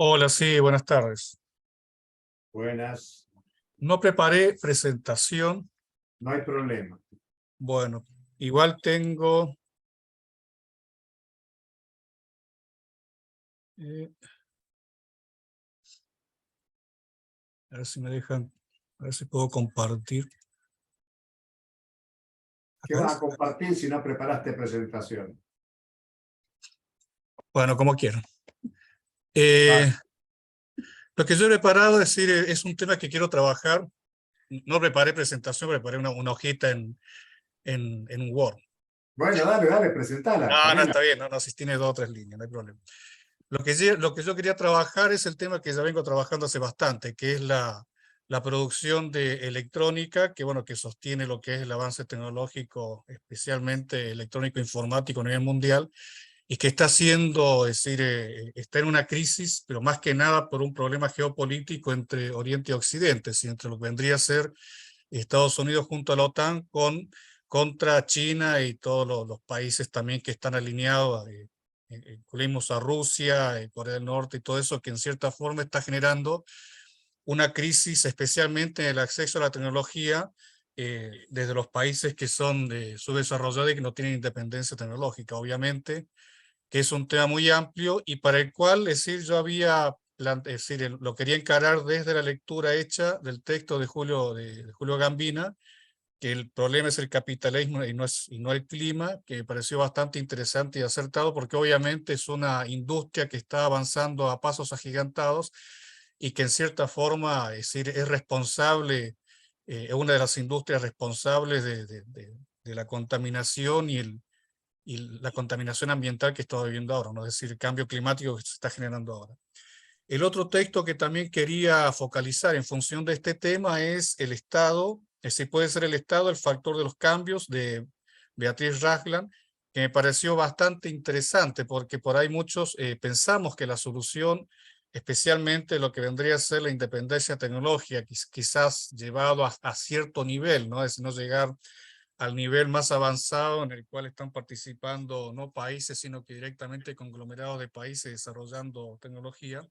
Hola, sí, buenas tardes. Buenas. No preparé presentación. No hay problema. Bueno, igual tengo... a ver si me dejan, a ver si puedo compartir. ¿Qué vas a compartir si no preparaste presentación? Bueno, como quieran. Lo que yo he preparado es un tema que quiero trabajar. No preparé presentación, preparé una hojita en un Word. Bueno, dale, presentala. No, está bien, no, si tiene 2 o 3 líneas, no hay problema. Lo que yo quería trabajar es el tema que ya vengo trabajando hace bastante, que es la producción de electrónica, que bueno, que sostiene lo que es el avance tecnológico, especialmente electrónico informático a nivel mundial, y que está haciendo, es decir, está en una crisis, pero más que nada por un problema geopolítico entre Oriente y Occidente, entre lo que vendría a ser Estados Unidos junto a la OTAN contra China y todos los países también que están alineados, incluimos a Rusia, Corea del Norte y todo eso, que en cierta forma está generando una crisis, especialmente en el acceso a la tecnología, desde los países que son subdesarrollados y que no tienen independencia tecnológica, obviamente, que es un tema muy amplio y para el cual, es decir, yo había, es decir, lo quería encarar desde la lectura hecha del texto de Julio Gambina, que el problema es el capitalismo y no el clima, que me pareció bastante interesante y acertado, porque obviamente es una industria que está avanzando a pasos agigantados y que en cierta forma, es decir, es responsable, es una de las industrias responsables de la contaminación y la contaminación ambiental que estamos viviendo ahora, ¿no? Es decir, el cambio climático que se está generando ahora. El otro texto que también quería focalizar en función de este tema es el Estado, es decir, puede ser el Estado el factor de los cambios, de Beatriz Ragland, que me pareció bastante interesante porque por ahí muchos pensamos que la solución, especialmente lo que vendría a ser la independencia tecnológica, quizás llevado a cierto nivel, ¿no? Es no llegar al nivel más avanzado en el cual están participando no países, sino que directamente conglomerados de países desarrollando tecnología,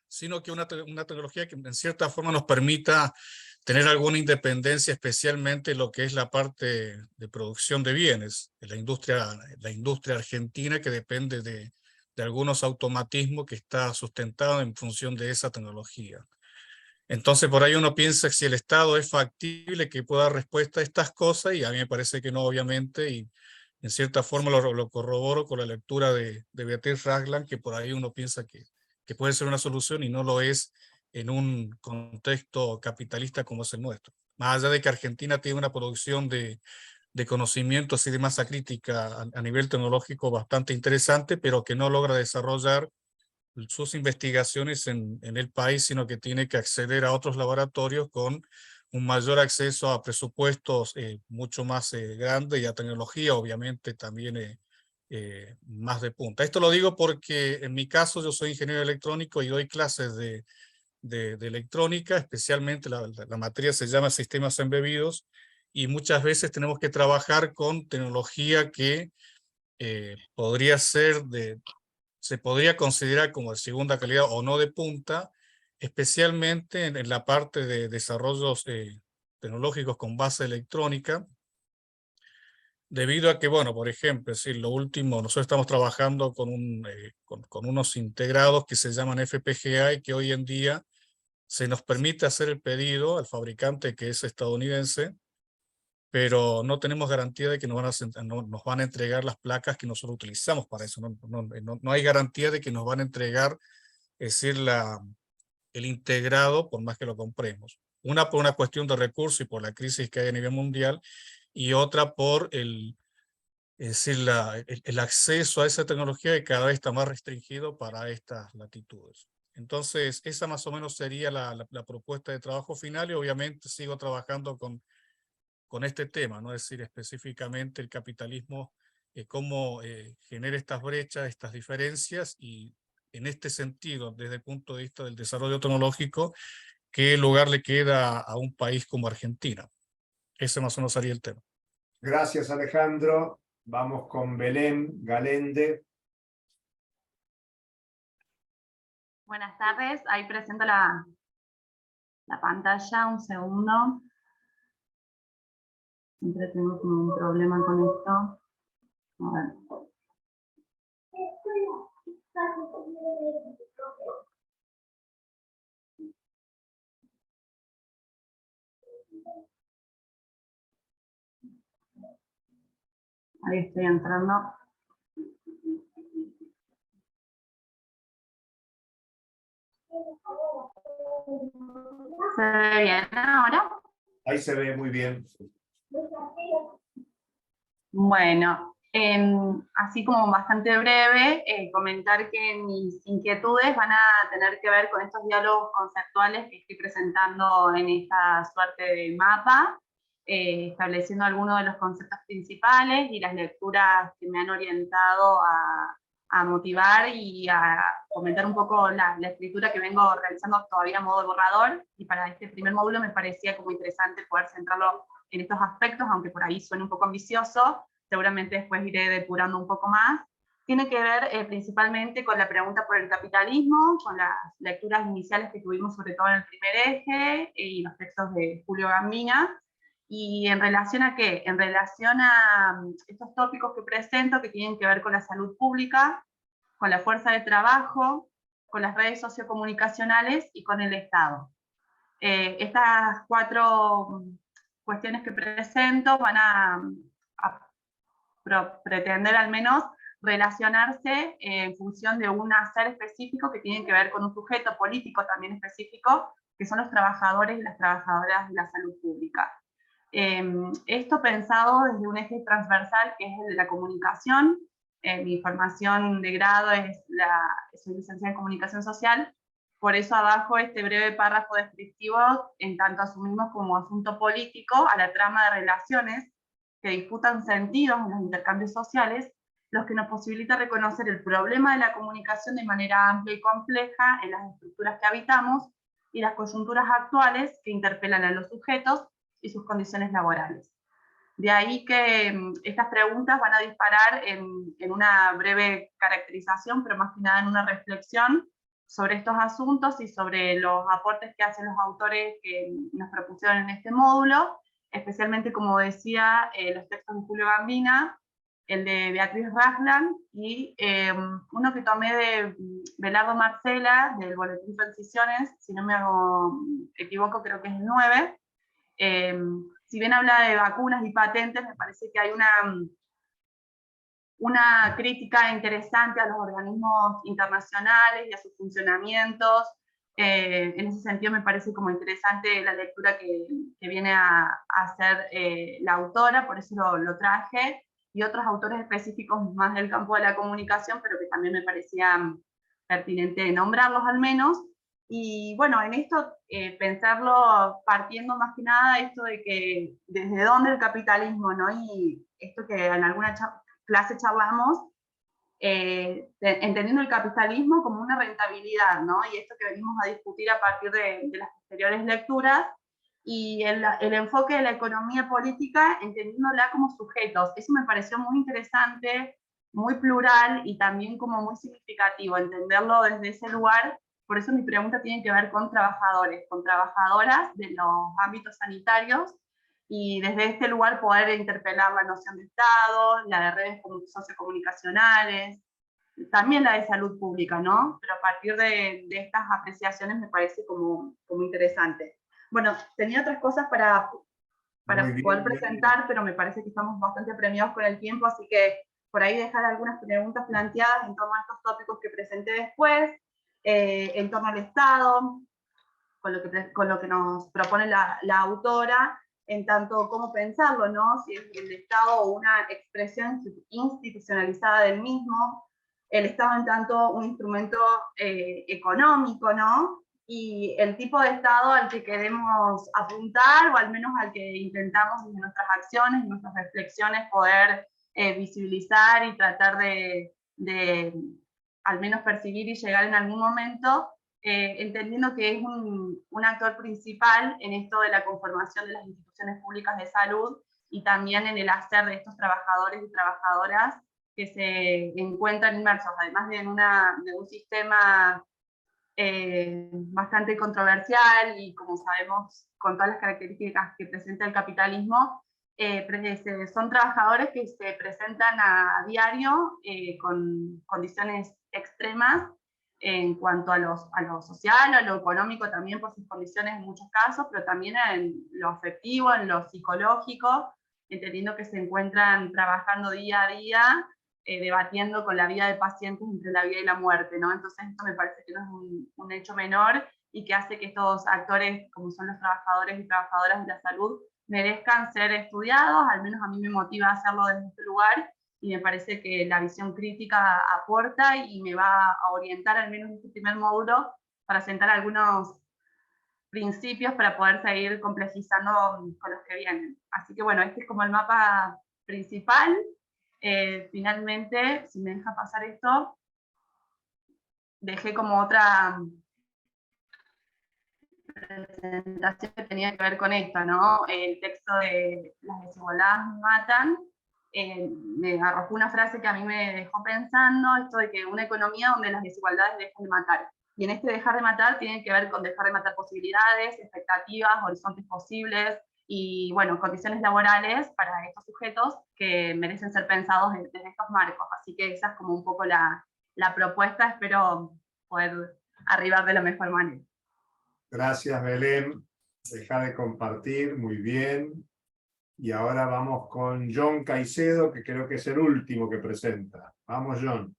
sino que una tecnología que en cierta forma nos permita tener alguna independencia, especialmente lo que es la parte de producción de bienes, la industria argentina que depende de algunos automatismos que está sustentado en función de esa tecnología. Entonces por ahí uno piensa que si el Estado es factible que pueda dar respuesta a estas cosas, y a mí me parece que no, obviamente, y en cierta forma lo corroboro con la lectura de Beatriz Ragland, que por ahí uno piensa que puede ser una solución y no lo es en un contexto capitalista como es el nuestro. Más allá de que Argentina tiene una producción de conocimientos y de masa crítica a nivel tecnológico bastante interesante, pero que no logra desarrollar sus investigaciones en el país, sino que tiene que acceder a otros laboratorios con un mayor acceso a presupuestos mucho más grandes y a tecnología, obviamente, también más de punta. Esto lo digo porque en mi caso yo soy ingeniero electrónico y doy clases de electrónica, especialmente la materia se llama sistemas embebidos, y muchas veces tenemos que trabajar con tecnología que podría ser se podría considerar como de segunda calidad o no de punta, especialmente en la parte de desarrollos tecnológicos con base electrónica, debido a que, bueno, por ejemplo, si lo último, nosotros estamos trabajando con unos integrados que se llaman FPGA y que hoy en día se nos permite hacer el pedido al fabricante, que es estadounidense, pero no tenemos garantía de que nos van a entregar las placas que nosotros utilizamos para eso. No hay garantía de que nos van a entregar, es decir, el integrado por más que lo compremos. Una por una cuestión de recursos y por la crisis que hay a nivel mundial, y otra por es decir, el acceso a esa tecnología que cada vez está más restringido para estas latitudes. Entonces, esa más o menos sería la propuesta de trabajo final, y obviamente sigo trabajando con este tema, ¿no? Es decir, específicamente el capitalismo, cómo genera estas brechas, estas diferencias, y en este sentido, desde el punto de vista del desarrollo tecnológico, qué lugar le queda a un país como Argentina. Ese más o menos sería el tema. Gracias, Alejandro. Vamos con Belén Galende. Buenas tardes, ahí presento la pantalla, un segundo. Siempre tengo como un problema con esto. A ver. Ahí estoy entrando. ¿Se ve bien ahora? Ahí se ve muy bien. Bueno, así como bastante breve, comentar que mis inquietudes van a tener que ver con estos diálogos conceptuales que estoy presentando en esta suerte de mapa, estableciendo algunos de los conceptos principales y las lecturas que me han orientado a motivar y a comentar un poco la escritura que vengo realizando todavía a modo de borrador, y para este primer módulo me parecía como interesante poder centrarlo en estos aspectos, aunque por ahí suene un poco ambicioso, seguramente después iré depurando un poco más. Tiene que ver principalmente con la pregunta por el capitalismo, con las lecturas iniciales que tuvimos sobre todo en el primer eje, y los textos de Julio Gambina. ¿Y en relación a qué? En relación a estos tópicos que presento que tienen que ver con la salud pública, con la fuerza de trabajo, con las redes sociocomunicacionales y con el Estado. Estas 4 cuestiones que presento van a pretender al menos relacionarse en función de un hacer específico que tiene que ver con un sujeto político también específico, que son los trabajadores y las trabajadoras de la salud pública. Esto pensado desde un eje transversal que es el de la comunicación. Mi formación de grado soy licenciada en comunicación social, por eso abajo este breve párrafo descriptivo, en tanto asumimos como asunto político a la trama de relaciones que disputan sentidos en los intercambios sociales, los que nos posibilita reconocer el problema de la comunicación de manera amplia y compleja en las estructuras que habitamos y las coyunturas actuales que interpelan a los sujetos y sus condiciones laborales. De ahí que estas preguntas van a disparar en una breve caracterización, pero más que nada en una reflexión sobre estos asuntos y sobre los aportes que hacen los autores que nos propusieron en este módulo, especialmente, como decía, los textos de Julio Gambina, el de Beatriz Ragland, y uno que tomé de Belardo Marcela, del Boletín Transiciones, si no me equivoco, creo que es el 9. Si bien habla de vacunas y patentes, me parece que hay una crítica interesante a los organismos internacionales y a sus funcionamientos. En ese sentido me parece como interesante la lectura que viene a hacer la autora, por eso lo traje, y otros autores específicos más del campo de la comunicación, pero que también me parecía pertinente nombrarlos al menos. Y bueno, en esto pensarlo partiendo más que nada esto de que desde dónde el capitalismo, ¿no? Y esto que en alguna clase charlamos, entendiendo el capitalismo como una rentabilidad, ¿no? Y esto que venimos a discutir a partir de las posteriores lecturas, y el enfoque de la economía política entendiéndola como sujetos. Eso me pareció muy interesante, muy plural y también como muy significativo, entenderlo desde ese lugar. Por eso mi pregunta tiene que ver con trabajadores, con trabajadoras de los ámbitos sanitarios, y desde este lugar poder interpelar la noción de Estado, la de redes sociocomunicacionales, también la de salud pública, ¿no? Pero a partir de estas apreciaciones me parece como interesante. Bueno, tenía otras cosas para poder presentar, pero me parece que estamos bastante apremiados con el tiempo, así que por ahí dejar algunas preguntas planteadas en torno a estos tópicos que presenté después, en torno al Estado, con lo que nos propone la autora, en tanto cómo pensarlo, ¿no? Si es el Estado una expresión institucionalizada del mismo, el Estado en tanto un instrumento económico, ¿no? Y el tipo de Estado al que queremos apuntar, o al menos al que intentamos desde nuestras acciones y nuestras reflexiones poder visibilizar y tratar de al menos percibir y llegar en algún momento, entendiendo que es un actor principal en esto de la conformación de las instituciones públicas de salud, y también en el hacer de estos trabajadores y trabajadoras que se encuentran inmersos, además de un sistema bastante controversial y, como sabemos, con todas las características que presenta el capitalismo, son trabajadores que se presentan a diario con condiciones extremas en cuanto a lo social, a lo económico también por sus condiciones en muchos casos, pero también en lo afectivo, en lo psicológico, entendiendo que se encuentran trabajando día a día, debatiendo con la vida de pacientes entre la vida y la muerte, ¿no? Entonces esto me parece que no es un hecho menor, y que hace que estos actores, como son los trabajadores y trabajadoras de la salud, merezcan ser estudiados, al menos a mí me motiva a hacerlo desde este lugar, y me parece que la visión crítica aporta y me va a orientar, al menos en este primer módulo, para sentar algunos principios para poder seguir complejizando con los que vienen. Así que bueno, este es como el mapa principal. Finalmente, si me deja pasar esto, dejé como otra presentación que tenía que ver con esto, ¿no? El texto de Las desigualdades matan, me arrojó una frase que a mí me dejó pensando, esto de que una economía donde las desigualdades dejan de matar. Y en este dejar de matar tiene que ver con dejar de matar posibilidades, expectativas, horizontes posibles y, bueno, condiciones laborales para estos sujetos que merecen ser pensados desde estos marcos. Así que esa es como un poco la propuesta, espero poder arribar de la mejor manera. Gracias, Belén. Deja de compartir, muy bien. Y ahora vamos con John Caicedo, que creo que es el último que presenta. Vamos, John.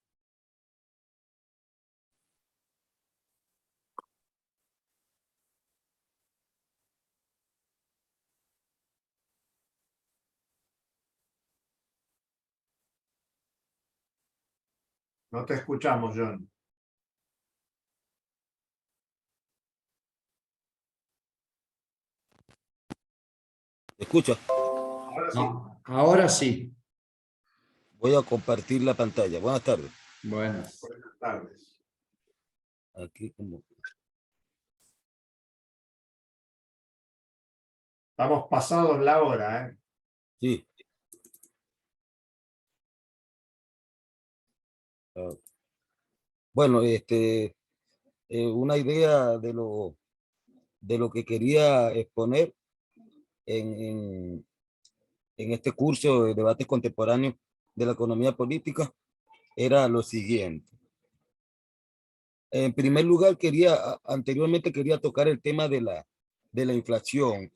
No te escuchamos, John. ¿Escucha? Ahora sí. Ahora sí. Voy a compartir la pantalla. Buenas tardes. Buenas. Buenas tardes. Aquí como... Estamos pasados la hora, ¿eh? Sí. Bueno, una idea de lo que quería exponer en este curso de debates contemporáneos de la economía política era lo siguiente. En primer lugar, anteriormente quería tocar el tema de la inflación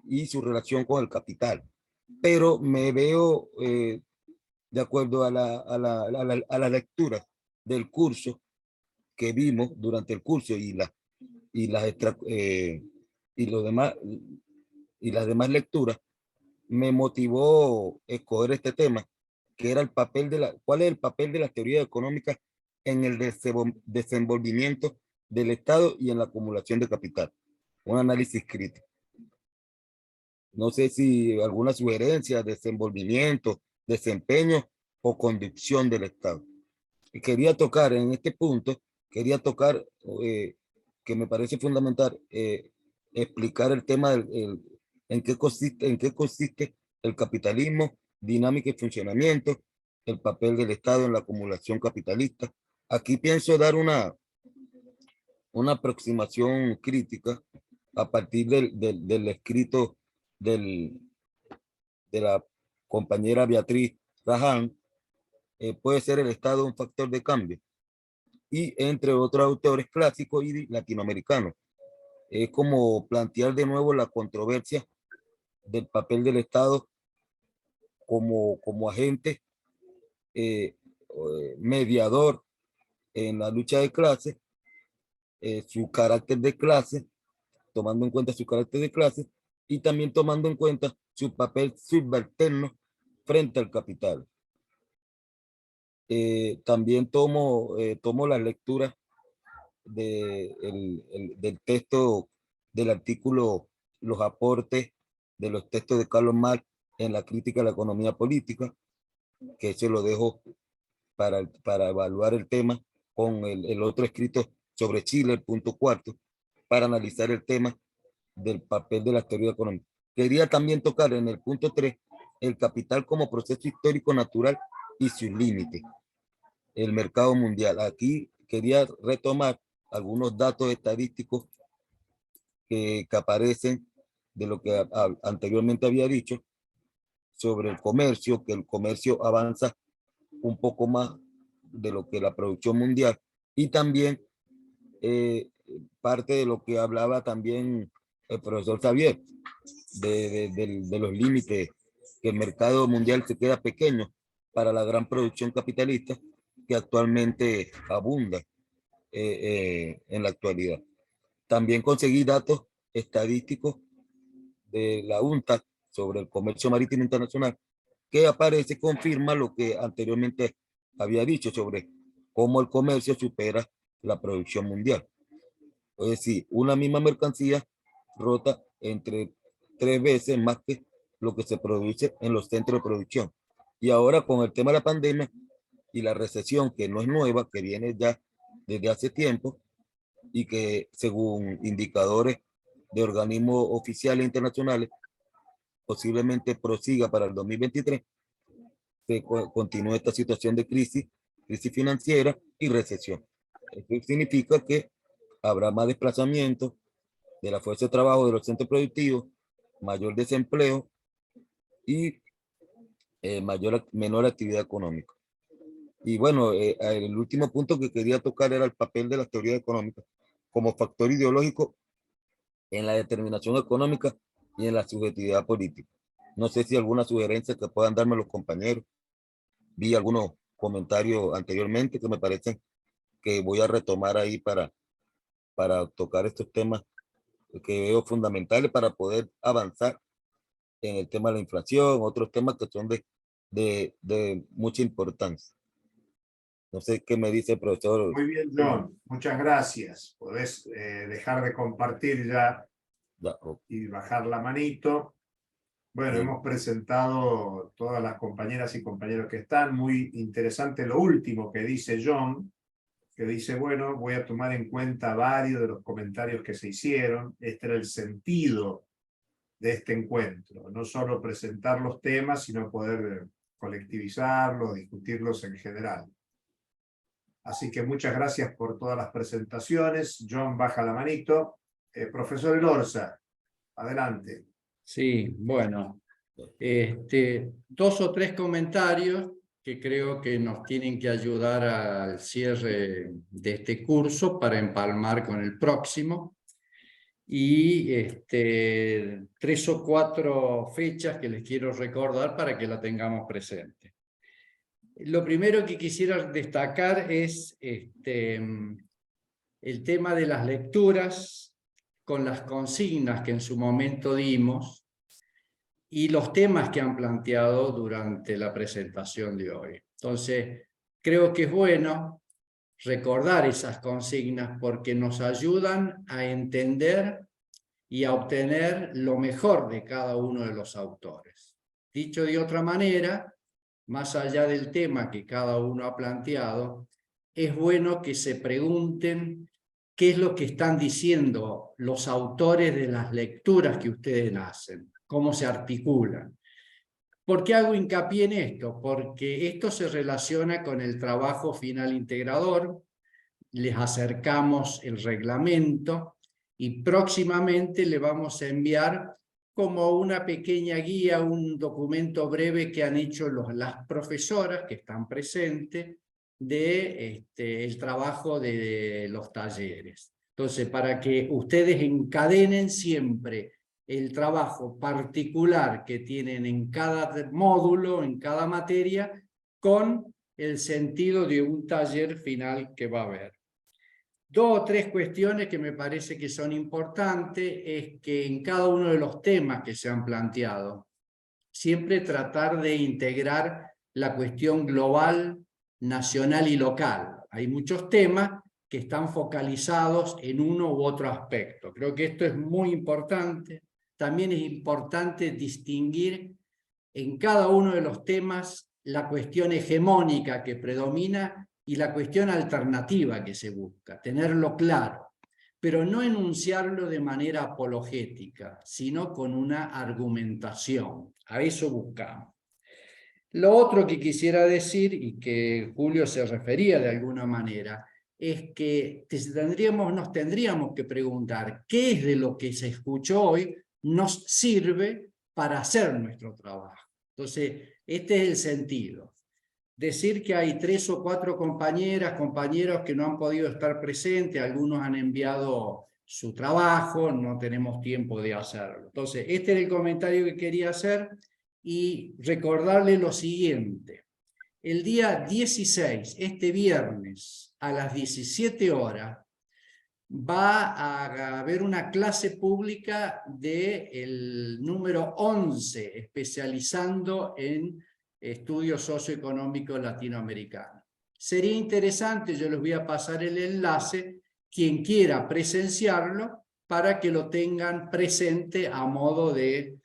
y su relación con el capital, pero me veo, de acuerdo a la lectura del curso que vimos durante el curso y las demás lecturas, me motivó escoger este tema, que era ¿cuál es el papel de las teorías económicas en el desenvolvimiento del Estado y en la acumulación de capital? Un análisis crítico. No sé si alguna sugerencia, desenvolvimiento, desempeño o conducción del Estado. Y quería tocar en este punto, que me parece fundamental, explicar el tema en qué consiste el capitalismo, dinámica y funcionamiento, el papel del Estado en la acumulación capitalista. Aquí pienso dar una aproximación crítica a partir del escrito de la compañera Beatriz Raján, puede ser el Estado un factor de cambio, y entre otros autores clásicos y latinoamericanos. Es como plantear de nuevo la controversia del papel del Estado como agente mediador en la lucha de clases, su carácter de clase, tomando en cuenta su carácter de clase, y también tomando en cuenta su papel subalterno frente al capital. También tomo la lectura del texto del artículo Los aportes de los textos de Carlos Marx en la crítica a la economía política, que se lo dejo para evaluar el tema con el otro escrito sobre Chile, el punto 4, para analizar el tema del papel de la teoría económica. Quería también tocar en el punto 3 el capital como proceso histórico natural y sus límites, el mercado mundial. Aquí quería retomar algunos datos estadísticos que aparecen de lo que anteriormente había dicho sobre el comercio, que el comercio avanza un poco más de lo que la producción mundial, y también parte de lo que hablaba también el profesor Xavier, de los límites, que el mercado mundial se queda pequeño para la gran producción capitalista que actualmente abunda en la actualidad. También conseguí datos estadísticos de la UNTAC sobre el comercio marítimo internacional, que aparece, confirma lo que anteriormente había dicho sobre cómo el comercio supera la producción mundial. Es decir, una misma mercancía rota entre 3 veces más que lo que se produce en los centros de producción. Y ahora con el tema de la pandemia y la recesión, que no es nueva, que viene ya desde hace tiempo, y que según indicadores de organismos oficiales internacionales, posiblemente prosiga para el 2023, se continúe esta situación de crisis financiera y recesión. Esto significa que habrá más desplazamiento de la fuerza de trabajo de los centros productivos, mayor desempleo y menor actividad económica. Y bueno, el último punto que quería tocar era el papel de la teoría económica como factor ideológico en la determinación económica y en la subjetividad política. No sé si alguna sugerencia que puedan darme los compañeros. Vi algunos comentarios anteriormente que me parecen que voy a retomar ahí para tocar estos temas que veo fundamentales para poder avanzar en el tema de la inflación, otros temas que son de mucha importancia. No sé qué me dice el profesor. Muy bien, John. Muchas gracias. Podés dejar de compartir ya y bajar la manito. Bueno, hemos presentado todas las compañeras y compañeros que están. Muy interesante lo último que dice John, que dice, bueno, voy a tomar en cuenta varios de los comentarios que se hicieron. Este era el sentido de este encuentro. No solo presentar los temas, sino poder colectivizarlos, discutirlos en general. Así que muchas gracias por todas las presentaciones. John, baja la manito. Profesor Elorza, adelante. Sí, bueno, 2 o 3 comentarios que creo que nos tienen que ayudar al cierre de este curso para empalmar con el próximo. Y 3 o 4 fechas que les quiero recordar para que la tengamos presente. Lo primero que quisiera destacar es el tema de las lecturas con las consignas que en su momento dimos y los temas que han planteado durante la presentación de hoy. Entonces, creo que es bueno recordar esas consignas porque nos ayudan a entender y a obtener lo mejor de cada uno de los autores. Dicho de otra manera, más allá del tema que cada uno ha planteado, es bueno que se pregunten qué es lo que están diciendo los autores de las lecturas que ustedes hacen, cómo se articulan. ¿Por qué hago hincapié en esto? Porque esto se relaciona con el trabajo final integrador, les acercamos el reglamento y próximamente le vamos a enviar como una pequeña guía, un documento breve que han hecho las profesoras que están presentes el trabajo de los talleres. Entonces, para que ustedes encadenen siempre el trabajo particular que tienen en cada módulo, en cada materia, con el sentido de un taller final que va a haber. 2 o 3 cuestiones que me parece que son importantes es que en cada uno de los temas que se han planteado, siempre tratar de integrar la cuestión global, nacional y local. Hay muchos temas que están focalizados en uno u otro aspecto. Creo que esto es muy importante. También es importante distinguir en cada uno de los temas la cuestión hegemónica que predomina y la cuestión alternativa que se busca, tenerlo claro, pero no enunciarlo de manera apologética, sino con una argumentación. A eso buscamos. Lo otro que quisiera decir, y que Julio se refería de alguna manera, es que nos tendríamos que preguntar qué es de lo que se escuchó hoy nos sirve para hacer nuestro trabajo. Entonces, este es el sentido. Decir que hay 3 o 4 compañeras, compañeros que no han podido estar presentes, algunos han enviado su trabajo, no tenemos tiempo de hacerlo. Entonces, este era el comentario que quería hacer y recordarle lo siguiente. El día 16, este viernes, a las 17 horas, va a haber una clase pública del número 11, especializando en estudios socioeconómicos latinoamericanos. Sería interesante, yo les voy a pasar el enlace, quien quiera presenciarlo, para que lo tengan presente a modo de,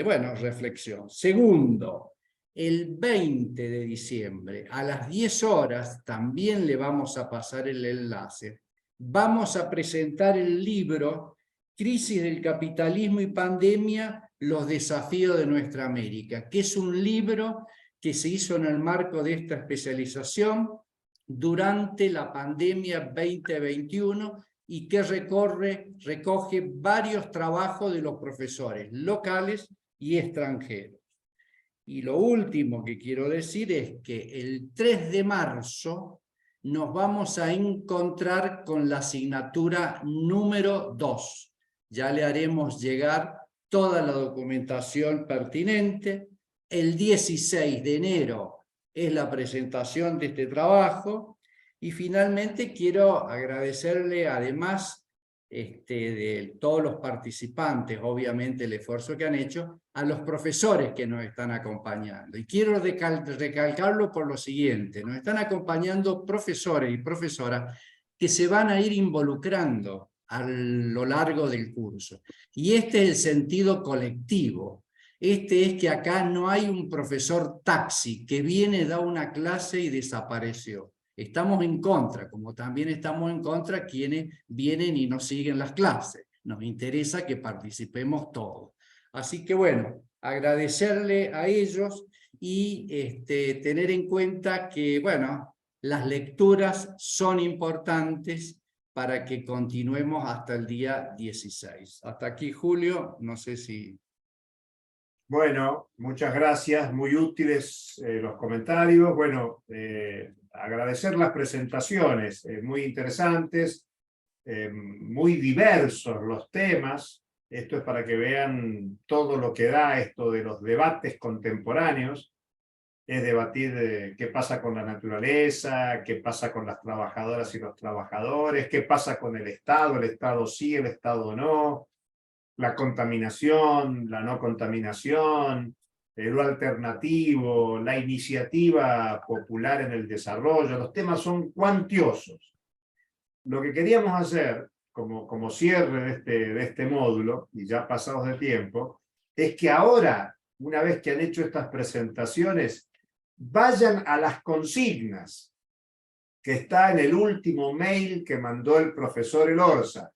bueno, reflexión. Segundo, el 20 de diciembre, a las 10 horas, también le vamos a pasar el enlace. Vamos a presentar el libro Crisis del capitalismo y pandemia, los desafíos de nuestra América, que es un libro que se hizo en el marco de esta especialización durante la pandemia 2021 y que recoge varios trabajos de los profesores locales y extranjeros. Y lo último que quiero decir es que el 3 de marzo nos vamos a encontrar con la asignatura número 2. Ya le haremos llegar toda la documentación pertinente. El 16 de enero es la presentación de este trabajo. Y finalmente quiero agradecerle, además de todos los participantes, obviamente el esfuerzo que han hecho, a los profesores que nos están acompañando. Y quiero recalcarlo por lo siguiente: nos están acompañando profesores y profesoras que se van a ir involucrando a lo largo del curso. Y este es el sentido colectivo. Este es que acá no hay un profesor taxi que viene, da una clase y desapareció. Estamos en contra, como también estamos en contra quienes vienen y no siguen las clases. Nos interesa que participemos todos. Así que bueno, agradecerle a ellos y tener en cuenta que, bueno, las lecturas son importantes para que continuemos hasta el día 16. Hasta aquí, Julio, no sé si... Bueno, muchas gracias, muy útiles los comentarios. Bueno, agradecer las presentaciones, muy interesantes, muy diversos los temas. Esto es para que vean todo lo que da esto de los debates contemporáneos. Es debatir qué pasa con la naturaleza, qué pasa con las trabajadoras y los trabajadores, qué pasa con el Estado sí, el Estado no, la contaminación, la no contaminación, lo alternativo, la iniciativa popular en el desarrollo. Los temas son cuantiosos. Lo que queríamos hacer, como cierre de este módulo, y ya pasados de tiempo, es que ahora, una vez que han hecho estas presentaciones, vayan a las consignas, que está en el último mail que mandó el profesor Elorza,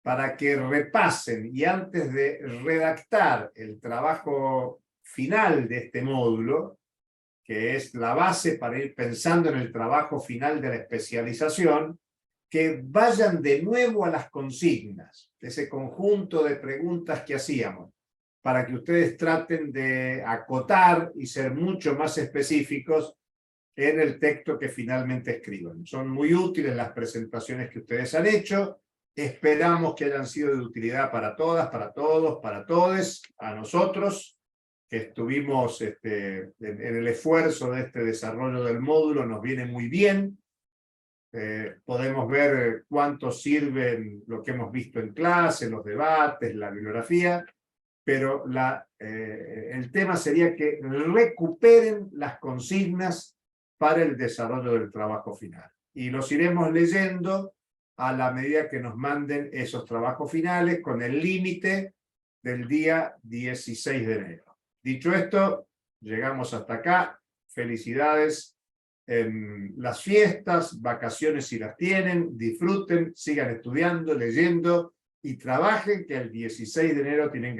para que repasen y antes de redactar el trabajo final de este módulo, que es la base para ir pensando en el trabajo final de la especialización, que vayan de nuevo a las consignas, ese conjunto de preguntas que hacíamos, para que ustedes traten de acotar y ser mucho más específicos en el texto que finalmente escriban. Son muy útiles las presentaciones que ustedes han hecho. Esperamos que hayan sido de utilidad para todas, para todos, para todes, a nosotros, que estuvimos en el esfuerzo de este desarrollo del módulo, nos viene muy bien. Podemos ver cuánto sirven lo que hemos visto en clase, los debates, la bibliografía, pero el tema sería que recuperen las consignas para el desarrollo del trabajo final. Y los iremos leyendo a la medida que nos manden esos trabajos finales, con el límite del día 16 de enero. Dicho esto, llegamos hasta acá. Felicidades en las fiestas, vacaciones si las tienen, disfruten, sigan estudiando, leyendo y trabajen, que el 16 de enero tienen que